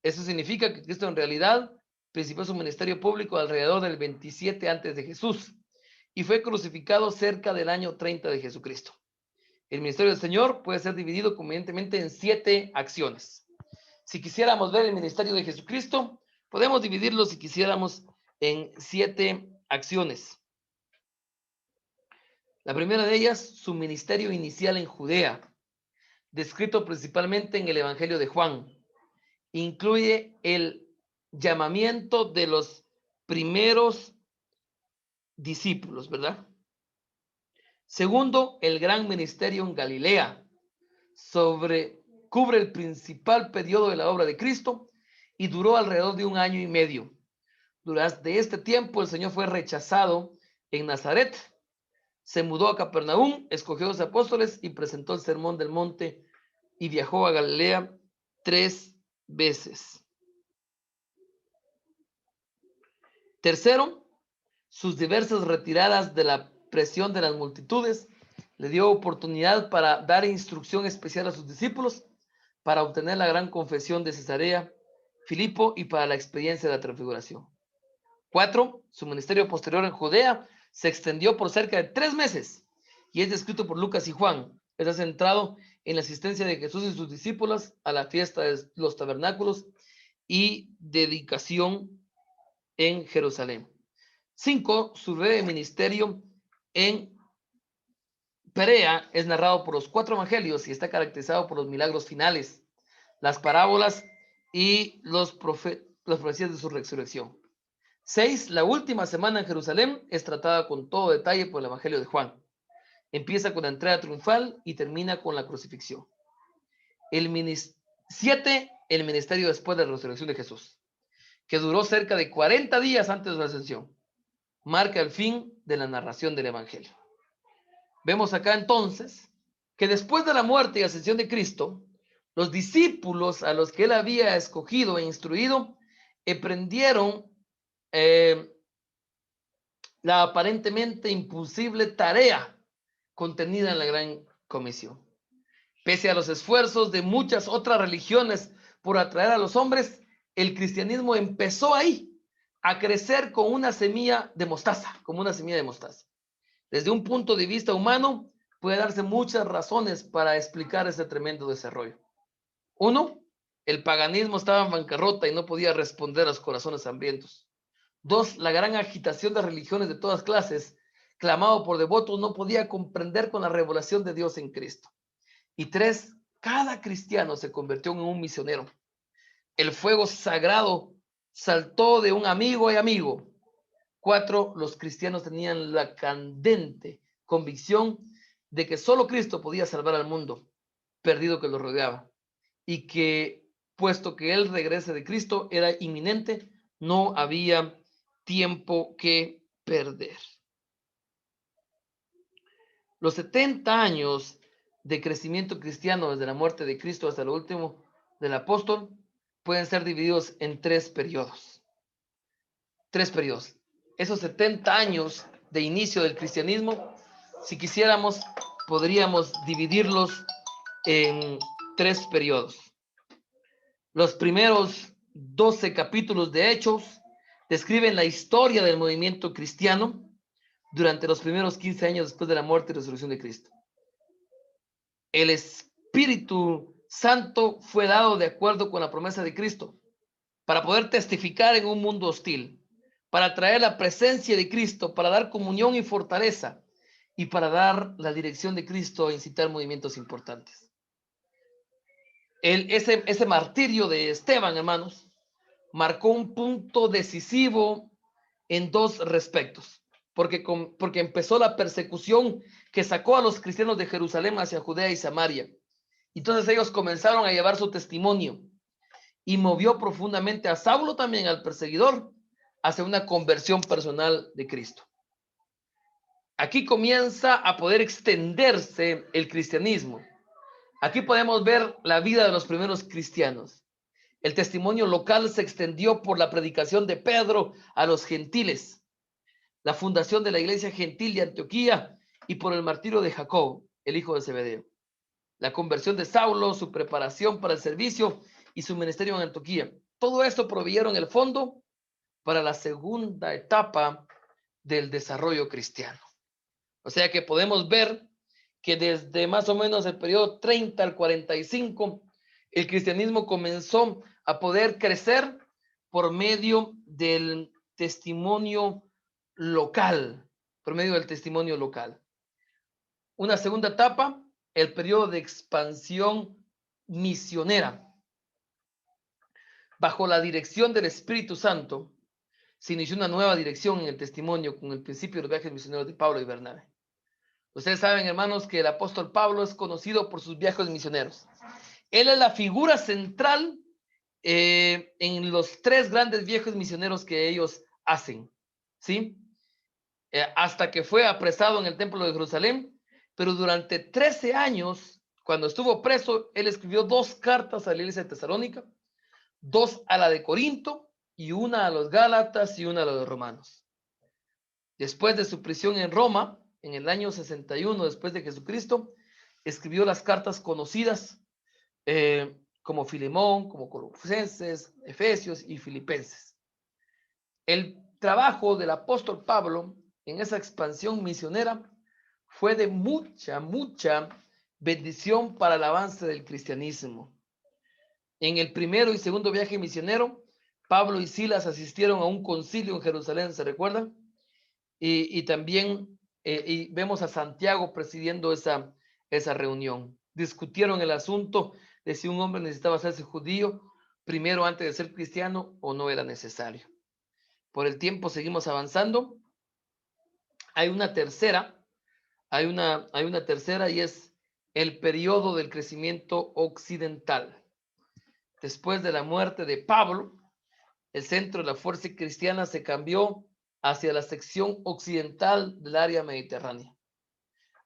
Eso significa que Cristo en realidad principió su ministerio público alrededor del 27 antes de Jesús y fue crucificado cerca del año 30 de Jesucristo. El ministerio del Señor puede ser dividido convenientemente en 7 acciones. Si quisiéramos ver el ministerio de Jesucristo, podemos dividirlo, si quisiéramos, en 7 acciones. La primera de ellas, su ministerio inicial en Judea, descrito principalmente en el Evangelio de Juan. Incluye el llamamiento de los primeros discípulos, ¿verdad? Segundo, el gran ministerio en Galilea, cubre el principal periodo de la obra de Cristo y duró alrededor de 1 año y medio. Durante este tiempo el Señor fue rechazado en Nazaret, se mudó a Capernaum, escogió a los apóstoles y presentó el sermón del monte y viajó a Galilea 3 veces. Tercero, sus diversas retiradas de la presión de las multitudes le dio oportunidad para dar instrucción especial a sus discípulos para obtener la gran confesión de Cesarea, Filipo y para la experiencia de la transfiguración. 4. Su ministerio posterior en Judea se extendió por cerca de 3 meses y es descrito por Lucas y Juan. Está centrado en la asistencia de Jesús y sus discípulos a la fiesta de los tabernáculos y dedicación en Jerusalén. 5. Su breve ministerio en Perea es narrado por los 4 evangelios y está caracterizado por los milagros finales, las parábolas y las profecías de su resurrección. 6. La última semana en Jerusalén es tratada con todo detalle por el evangelio de Juan. Empieza con la entrada triunfal y termina con la crucifixión. 7. El ministerio después de la resurrección de Jesús, que duró cerca de 40 días antes de su ascensión. Marca el fin de la narración del evangelio. Vemos acá entonces que después de la muerte y ascensión de Cristo, los discípulos a los que él había escogido e instruido emprendieron la aparentemente imposible tarea contenida en la Gran Comisión. Pese a los esfuerzos de muchas otras religiones por atraer a los hombres, el cristianismo empezó ahí a crecer con una semilla de mostaza, como una semilla de mostaza. Desde un punto de vista humano, puede darse muchas razones para explicar ese tremendo desarrollo. 1. El paganismo estaba en bancarrota y no podía responder a los corazones hambrientos. 2. La gran agitación de religiones de todas clases, clamado por devotos, no podía comprender con la revelación de Dios en Cristo. Y 3. Cada cristiano se convirtió en un misionero. El fuego sagrado saltó de un amigo y amigo. 4. Los cristianos tenían la candente convicción de que solo Cristo podía salvar al mundo perdido que lo rodeaba y que, puesto que el regreso de Cristo era inminente, no había tiempo que perder. Los 70 años de crecimiento cristiano desde la muerte de Cristo hasta lo último del apóstol pueden ser divididos en 3 periodos. 3 periodos. Esos 70 años de inicio del cristianismo, si quisiéramos, podríamos dividirlos en 3 periodos. Los primeros 12 capítulos de Hechos describen la historia del movimiento cristiano durante los primeros 15 años después de la muerte y resurrección de Cristo. El Espíritu Santo fue dado de acuerdo con la promesa de Cristo para poder testificar en un mundo hostil, para traer la presencia de Cristo, para dar comunión y fortaleza y para dar la dirección de Cristo e incitar movimientos importantes. Ese martirio de Esteban, hermanos, marcó un punto decisivo en 2 respectos, porque empezó la persecución que sacó a los cristianos de Jerusalén hacia Judea y Samaria. Entonces ellos comenzaron a llevar su testimonio y movió profundamente a Saulo, también al perseguidor, hacia una conversión personal de Cristo. Aquí comienza a poder extenderse el cristianismo. Aquí podemos ver la vida de los primeros cristianos. El testimonio local se extendió por la predicación de Pedro a los gentiles, la fundación de la iglesia gentil de Antioquía y por el martirio de Jacob, el hijo de Zebedeo. La conversión de Saulo, su preparación para el servicio y su ministerio en Antioquía. Todo esto proveyeron el fondo para la segunda etapa del desarrollo cristiano. O sea que podemos ver que desde más o menos el periodo 30 al 45, el cristianismo comenzó a poder crecer por medio del testimonio local, Una segunda etapa, el periodo de expansión misionera. Bajo la dirección del Espíritu Santo, se inició una nueva dirección en el testimonio con el principio de los viajes misioneros de Pablo y Bernabé. Ustedes saben, hermanos, que el apóstol Pablo es conocido por sus viajes misioneros. Él es la figura central en los 3 grandes viajes misioneros que ellos hacen, ¿sí? Hasta que fue apresado en el templo de Jerusalén, pero durante 13 años, cuando estuvo preso, él escribió 2 cartas a la iglesia de Tesalónica, 2 a la de Corinto y una a los Gálatas y una a los romanos. Después de su prisión en Roma, en el año 61 después de Jesucristo, escribió las cartas conocidas como Filemón, como Colosenses, Efesios y Filipenses. El trabajo del apóstol Pablo en esa expansión misionera fue de mucha bendición para el avance del cristianismo. En el primero y segundo viaje misionero, Pablo y Silas asistieron a un concilio en Jerusalén, ¿se recuerdan? Y también y vemos a Santiago presidiendo esa reunión. Discutieron el asunto de si un hombre necesitaba hacerse judío primero antes de ser cristiano o no era necesario. Por el tiempo seguimos avanzando. Hay una tercera y es el periodo del crecimiento occidental. Después de la muerte de Pablo, el centro de la fuerza cristiana se cambió hacia la sección occidental del área mediterránea.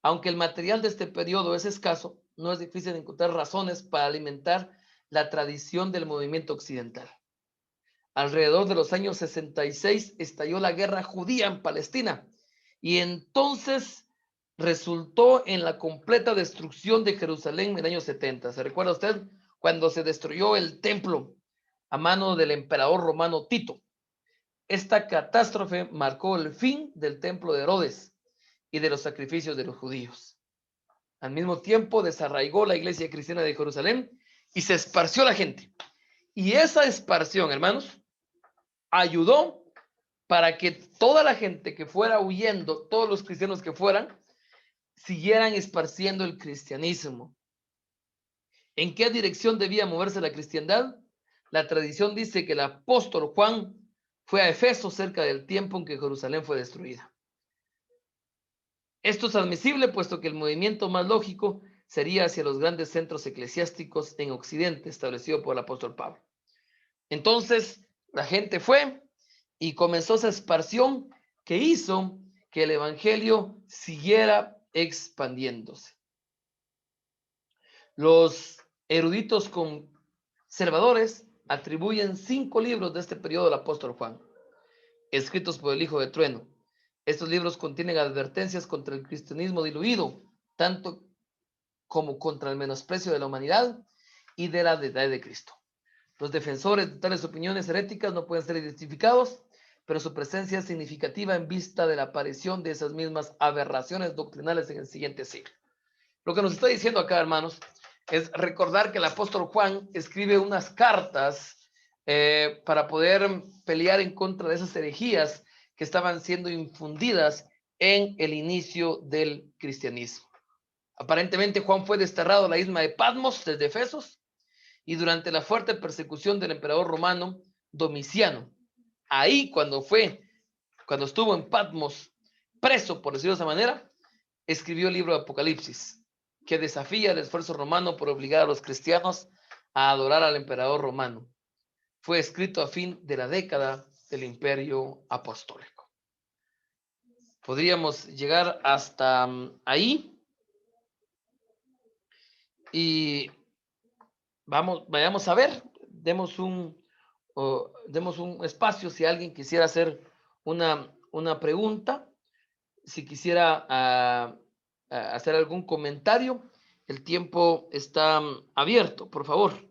Aunque el material de este periodo es escaso, no es difícil encontrar razones para alimentar la tradición del movimiento occidental. Alrededor de los años 66 estalló la guerra judía en Palestina y entonces resultó en la completa destrucción de Jerusalén en el año 70. ¿Se recuerda usted? Cuando se destruyó el templo a mano del emperador romano Tito. Esta catástrofe marcó el fin del templo de Herodes y de los sacrificios de los judíos. Al mismo tiempo desarraigó la iglesia cristiana de Jerusalén y se esparció la gente. Y esa esparción, hermanos, ayudó para que toda la gente que fuera huyendo, todos los cristianos que fueran, siguieran esparciendo el cristianismo. ¿En qué dirección debía moverse la cristiandad? La tradición dice que el apóstol Juan fue a Efeso cerca del tiempo en que Jerusalén fue destruida. Esto es admisible, puesto que el movimiento más lógico sería hacia los grandes centros eclesiásticos en Occidente, establecido por el apóstol Pablo. Entonces, la gente fue y comenzó esa expansión que hizo que el evangelio siguiera expandiéndose. Los eruditos conservadores atribuyen 5 libros de este periodo al apóstol Juan, escritos por el hijo de trueno. Estos libros contienen advertencias contra el cristianismo diluido, tanto como contra el menosprecio de la humanidad y de la deidad de Cristo. Los defensores de tales opiniones heréticas no pueden ser identificados, pero su presencia es significativa en vista de la aparición de esas mismas aberraciones doctrinales en el siguiente siglo. Lo que nos está diciendo acá, hermanos, es recordar que el apóstol Juan escribe unas cartas para poder pelear en contra de esas herejías que estaban siendo infundidas en el inicio del cristianismo. Aparentemente Juan fue desterrado a la isla de Patmos desde Efesos y durante la fuerte persecución del emperador romano Domiciano. Ahí cuando estuvo en Patmos preso, por decirlo de esa manera, escribió el libro de Apocalipsis, que desafía el esfuerzo romano por obligar a los cristianos a adorar al emperador romano. Fue escrito a fin de la década del Imperio Apostólico. Podríamos llegar hasta ahí y vayamos a ver, demos un espacio si alguien quisiera hacer una pregunta, si quisiera hacer algún comentario. El tiempo está abierto, por favor.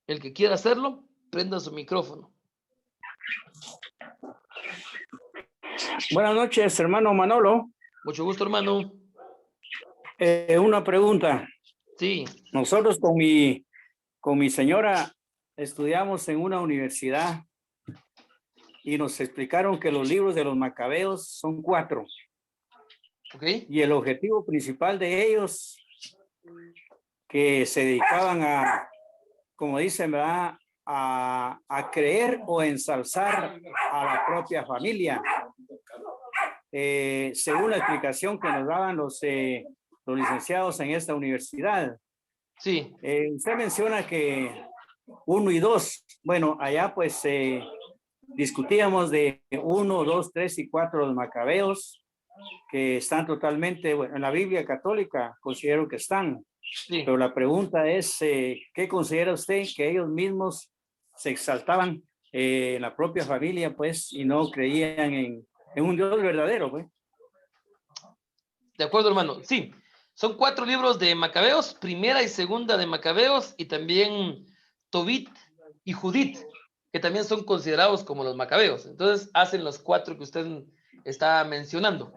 El que quiera hacerlo, prenda su micrófono. Buenas noches, hermano Manolo. Mucho gusto, hermano. Una pregunta. Sí. Nosotros con mi señora estudiamos en una universidad y nos explicaron que los libros de los Macabeos son 4. Okay. Y el objetivo principal de ellos, que se dedicaban a, como dicen, ¿verdad?, a creer o ensalzar a la propia familia. Según la explicación que nos daban los licenciados en esta universidad. Sí. Usted menciona que 1 y 2, bueno, allá pues discutíamos de 1, 2, 3 y 4 los Macabeos, que están totalmente, bueno, en la Biblia católica considero que están. Sí. Pero la pregunta es, ¿qué considera usted que ellos mismos se exaltaban en la propia familia, pues, y no creían en un Dios verdadero, pues? De acuerdo, hermano. Sí, son 4 libros de Macabeos, primera y segunda de Macabeos, y también Tobit y Judith, que también son considerados como los Macabeos. Entonces, hacen los 4 que usted está mencionando.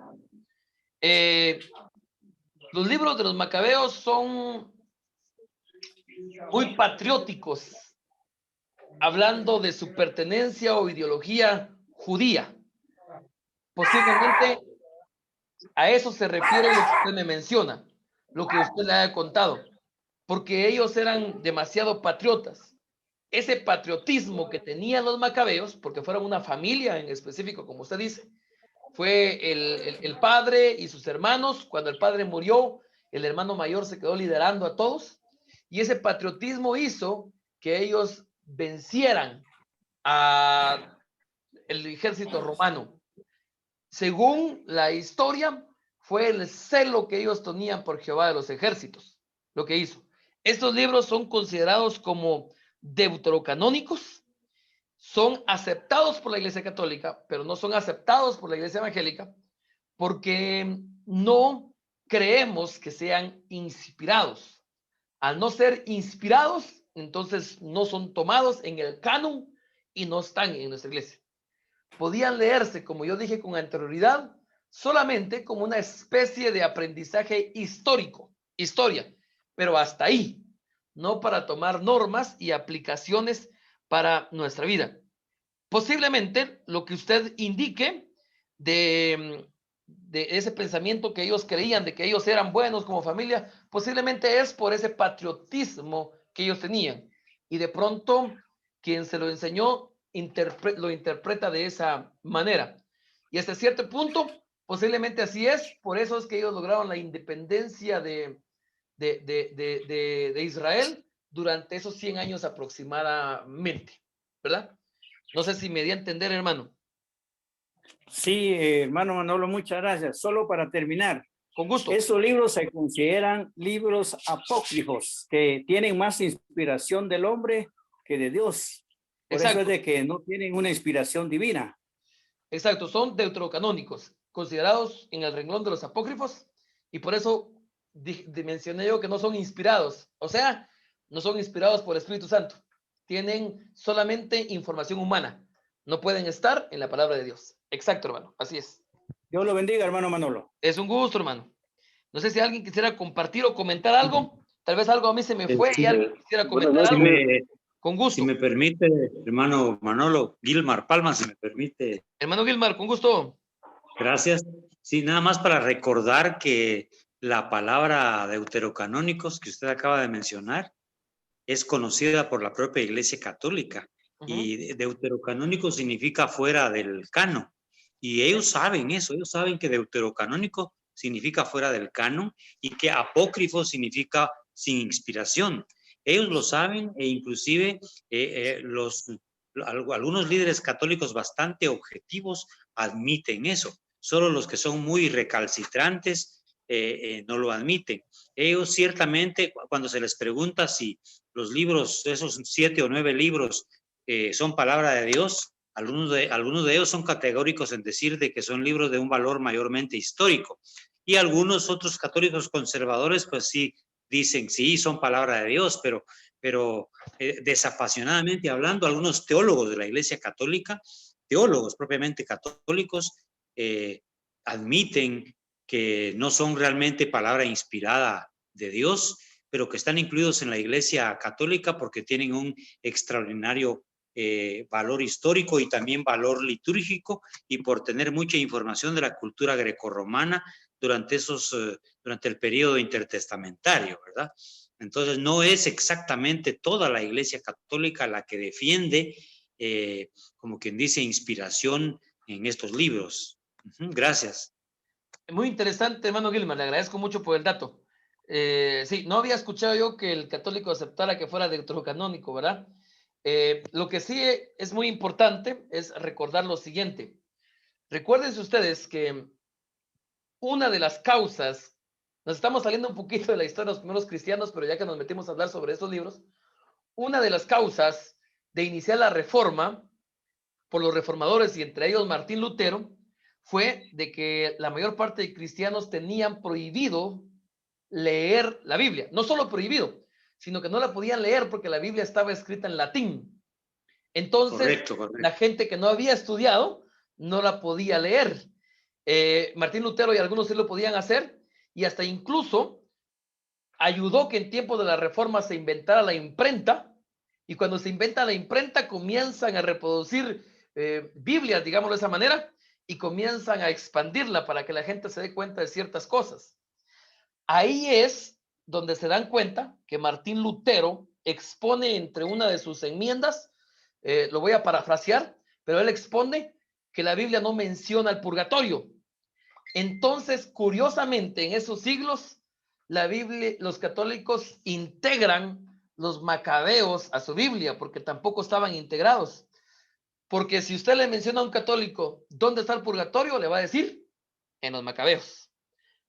Los libros de los Macabeos son muy patrióticos, hablando de su pertenencia o ideología judía. Posiblemente a eso se refiere lo que usted me menciona, lo que usted le haya contado, porque ellos eran demasiado patriotas. Ese patriotismo que tenían los macabeos, porque fueron una familia en específico, como usted dice, fue el padre y sus hermanos. Cuando el padre murió, el hermano mayor se quedó liderando a todos, y ese patriotismo hizo que ellos vencieran a el ejército romano. Según la historia, fue el celo que ellos tenían por Jehová de los ejércitos lo que hizo. Estos libros son considerados como deuterocanónicos, son aceptados por la Iglesia Católica, pero no son aceptados por la Iglesia Evangélica porque no creemos que sean inspirados. Al no ser inspirados, entonces no son tomados en el canon y no están en nuestra iglesia. Podían leerse, como yo dije con anterioridad, solamente como una especie de aprendizaje histórico, historia, pero hasta ahí, no para tomar normas y aplicaciones para nuestra vida. Posiblemente lo que usted indique de ese pensamiento que ellos creían, de que ellos eran buenos como familia, posiblemente es por ese patriotismo que ellos tenían. Y de pronto, quien se lo enseñó lo interpreta de esa manera. Y hasta cierto punto, posiblemente así es. Por eso es que ellos lograron la independencia de Israel durante esos 100 años aproximadamente, ¿verdad? No sé si me di a entender, hermano. Sí, hermano Manolo, muchas gracias. Solo para terminar, Con gusto. esos libros se consideran libros apócrifos que tienen más inspiración del hombre que de Dios. Por Exacto. eso es de que no tienen una inspiración divina. Exacto, son deuterocanónicos, considerados en el renglón de los apócrifos, y por eso mencioné yo que no son inspirados, o sea, no son inspirados por el Espíritu Santo, tienen solamente información humana, no pueden estar en la palabra de Dios. Exacto, hermano, así es. Dios lo bendiga, hermano Manolo. Es un gusto, hermano. No sé si alguien quisiera compartir o comentar algo, tal vez algo a mí se me fue y alguien quisiera comentar algo. Con gusto. Si me permite, hermano Manolo, Gilmar Palma, si me permite. Hermano Gilmar, con gusto. Gracias. Sí, nada más para recordar que la palabra deuterocanónicos que usted acaba de mencionar es conocida por la propia Iglesia Católica. Y deuterocanónico significa fuera del canon. Y ellos saben eso, ellos saben que deuterocanónico significa fuera del canon y que apócrifo significa sin inspiración. Ellos lo saben e inclusive algunos líderes católicos bastante objetivos admiten eso. Solo los que son muy recalcitrantes no lo admiten. Ellos ciertamente, cuando se les pregunta si los libros, esos 7 o 9 libros son palabra de Dios, algunos de ellos son categóricos en decir de que son libros de un valor mayormente histórico. Y algunos otros católicos conservadores, pues sí, dicen, sí, son palabra de Dios, pero desapasionadamente hablando, algunos teólogos de la Iglesia Católica, teólogos propiamente católicos, admiten que no son realmente palabra inspirada de Dios, pero que están incluidos en la Iglesia Católica porque tienen un extraordinario valor histórico y también valor litúrgico, y por tener mucha información de la cultura grecorromana durante el periodo intertestamentario, ¿verdad? Entonces no es exactamente toda la Iglesia Católica la que defiende, como quien dice, inspiración en estos libros. Gracias. Muy interesante, hermano Gilmar, le agradezco mucho por el dato. Sí, no había escuchado yo que el católico aceptara que fuera deuterocanónico, ¿verdad? Lo que sí es muy importante es recordar lo siguiente. Recuérdense ustedes que una de las causas Nos estamos saliendo un poquito de la historia de los primeros cristianos, pero ya que nos metimos a hablar sobre estos libros, una de las causas de iniciar la reforma por los reformadores y entre ellos Martín Lutero fue de que la mayor parte de cristianos tenían prohibido leer la Biblia. No solo prohibido, sino que no la podían leer porque la Biblia estaba escrita en latín. Entonces, Correcto. la gente que no había estudiado no la podía leer. Martín Lutero y algunos sí lo podían hacer, y hasta incluso ayudó que en tiempo de la reforma se inventara la imprenta, y cuando se inventa la imprenta comienzan a reproducir Biblias, digámoslo de esa manera, y comienzan a expandirla para que la gente se dé cuenta de ciertas cosas. Ahí es donde se dan cuenta que Martín Lutero expone entre una de sus enmiendas, lo voy a parafrasear, pero él expone que la Biblia no menciona el purgatorio. Entonces, curiosamente, en esos siglos, la Biblia, los católicos integran los macabeos a su Biblia, porque tampoco estaban integrados. Porque si usted le menciona a un católico dónde está el purgatorio, le va a decir en los macabeos.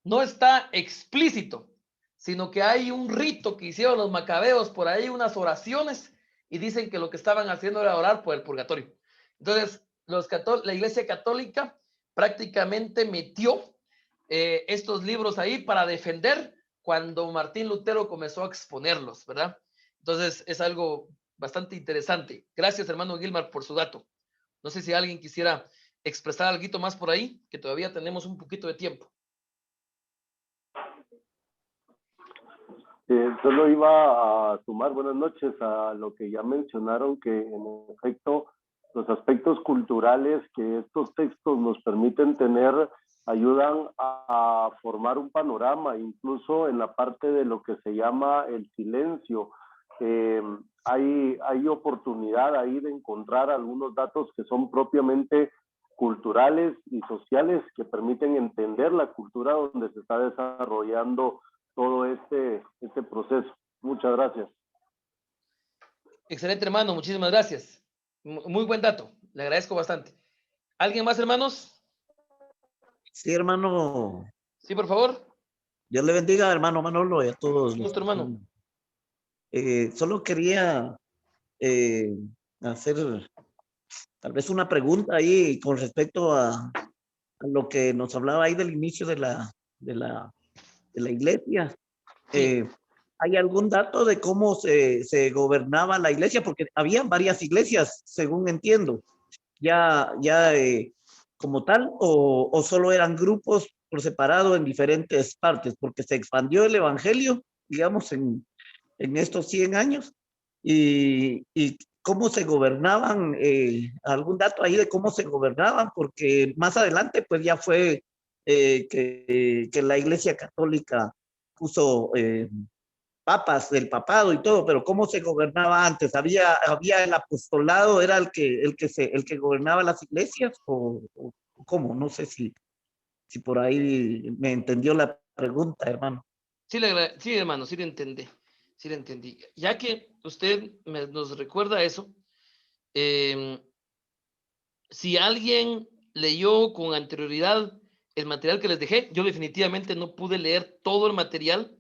No está explícito, sino que hay un rito que hicieron los macabeos por ahí, unas oraciones, y dicen que lo que estaban haciendo era orar por el purgatorio. Entonces, la Iglesia Católica prácticamente metió estos libros ahí para defender cuando Martín Lutero comenzó a exponerlos, ¿verdad? Entonces, es algo bastante interesante. Gracias, hermano Gilmar, por su dato. No sé si alguien quisiera expresar algo más por ahí, que todavía tenemos un poquito de tiempo. Solo iba a sumar, buenas noches, a lo que ya mencionaron, que en efecto los aspectos culturales que estos textos nos permiten tener ayudan a formar un panorama, incluso en la parte de lo que se llama el silencio. Hay oportunidad ahí de encontrar algunos datos que son propiamente culturales y sociales que permiten entender la cultura donde se está desarrollando todo este proceso. Muchas gracias. Excelente, hermano. Muchísimas gracias. Muy buen dato. Le agradezco bastante. ¿Alguien más, hermanos? Sí, hermano. Sí, por favor. Dios le bendiga, hermano Manolo, y a todos. Gusto, hermano. Solo quería hacer tal vez una pregunta ahí con respecto a lo que nos hablaba ahí del inicio de la iglesia. Sí. ¿Hay algún dato de cómo se gobernaba la iglesia? Porque había varias iglesias, según entiendo, ya como tal, o solo eran grupos por separado en diferentes partes, porque se expandió el evangelio, digamos, en estos 100 años, y cómo se gobernaban, algún dato ahí de cómo se gobernaban, porque más adelante pues ya fue que la iglesia católica puso papas del papado y todo, pero cómo se gobernaba antes. Había el apostolado, era el que gobernaba las iglesias, o cómo, no sé si por ahí me entendió la pregunta, hermano. Sí, hermano, sí le entendí. Sí le entendí. Ya que usted nos recuerda eso, si alguien leyó con anterioridad el material que les dejé, yo definitivamente no pude leer todo el material.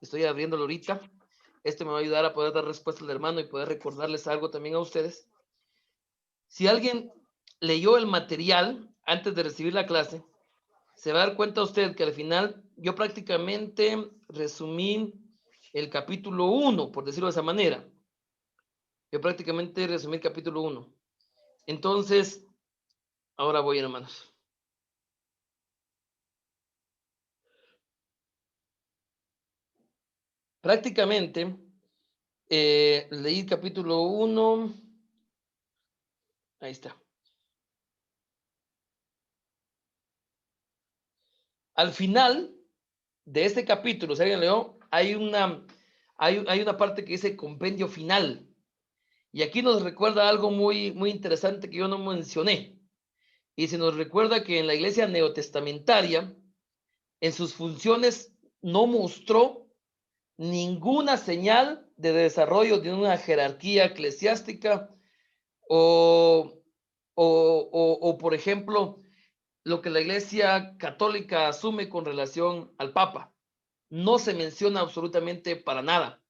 Estoy abriéndolo ahorita. Esto me va a ayudar a poder dar respuesta al hermano y poder recordarles algo también a ustedes. Si alguien leyó el material antes de recibir la clase, se va a dar cuenta usted que al final yo prácticamente resumí el capítulo 1, por decirlo de esa manera. Yo prácticamente resumí el capítulo 1. Entonces, ahora voy, hermanos. Prácticamente leí el capítulo 1. Ahí está. Al final de este capítulo, si alguien leyó, hay una parte que dice compendio final. Y aquí nos recuerda algo muy, muy interesante que yo no mencioné. Y se nos recuerda que en la iglesia neotestamentaria, en sus funciones, no mostró ninguna señal de desarrollo de una jerarquía eclesiástica o por ejemplo, lo que la iglesia católica asume con relación al Papa. no se menciona absolutamente para nada.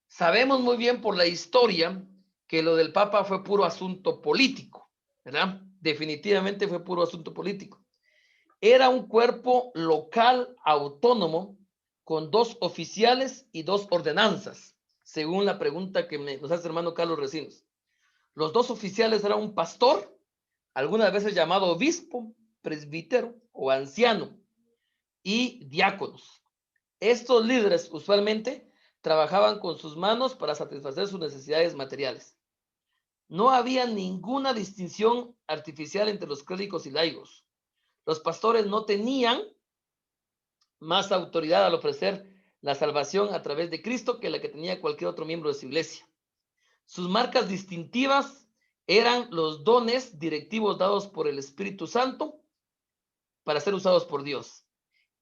Sabemos muy bien por la historia que lo del Papa fue puro asunto político, ¿verdad? Definitivamente fue puro asunto político. Era un cuerpo local autónomo con 2 oficiales y 2 ordenanzas, según la pregunta que nos hace hermano Carlos Recinos. Los 2 oficiales eran un pastor, algunas veces llamado obispo, presbítero o anciano, y diáconos. Estos líderes usualmente trabajaban con sus manos para satisfacer sus necesidades materiales. No había ninguna distinción artificial entre los clérigos y laicos. Los pastores no tenían más autoridad al ofrecer la salvación a través de Cristo que la que tenía cualquier otro miembro de su iglesia. Sus marcas distintivas eran los dones directivos dados por el Espíritu Santo para ser usados por Dios.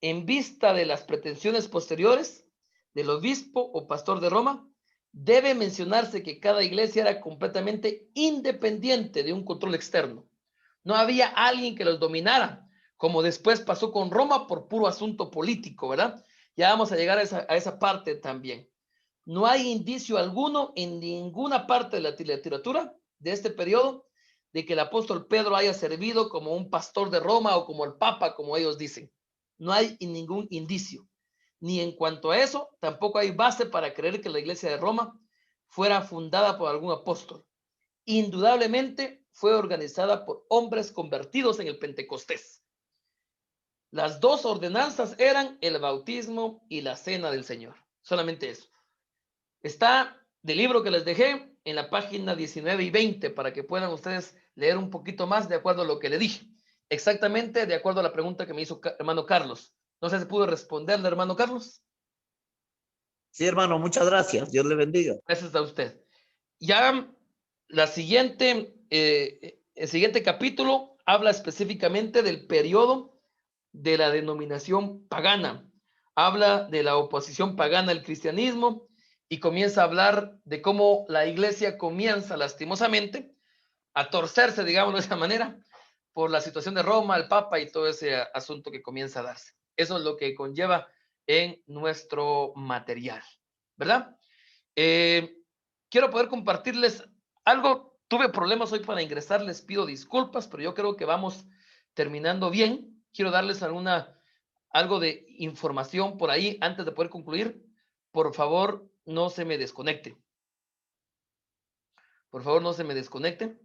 En vista de las pretensiones posteriores del obispo o pastor de Roma, debe mencionarse que cada iglesia era completamente independiente de un control externo. No había alguien que los dominara, como después pasó con Roma por puro asunto político, ¿verdad? Ya vamos a llegar a esa parte también. No hay indicio alguno en ninguna parte de la literatura de este periodo de que el apóstol Pedro haya servido como un pastor de Roma o como el Papa, como ellos dicen. No hay ningún indicio. Ni en cuanto a eso, tampoco hay base para creer que la iglesia de Roma fuera fundada por algún apóstol. Indudablemente fue organizada por hombres convertidos en el Pentecostés. Las 2 ordenanzas eran el bautismo y la cena del Señor. Solamente eso. Está del libro que les dejé en la página 19 y 20 para que puedan ustedes leer un poquito más de acuerdo a lo que le dije. Exactamente de acuerdo a la pregunta que me hizo hermano Carlos. No sé si pudo responderle, hermano Carlos. Sí, hermano, muchas gracias. Dios le bendiga. Gracias a usted. Ya el siguiente capítulo habla específicamente del periodo de la denominación pagana. Habla de la oposición pagana al cristianismo y comienza a hablar de cómo la iglesia comienza lastimosamente a torcerse, digamos de esa manera, por la situación de Roma, el Papa y todo ese asunto que comienza a darse. Eso es lo que conlleva en nuestro material, ¿verdad? Quiero poder compartirles algo. Tuve problemas hoy para ingresar, les pido disculpas, pero yo creo que vamos terminando bien. Quiero darles algo de información por ahí antes de poder concluir. Por favor, no se me desconecte. Por favor, no se me desconecte.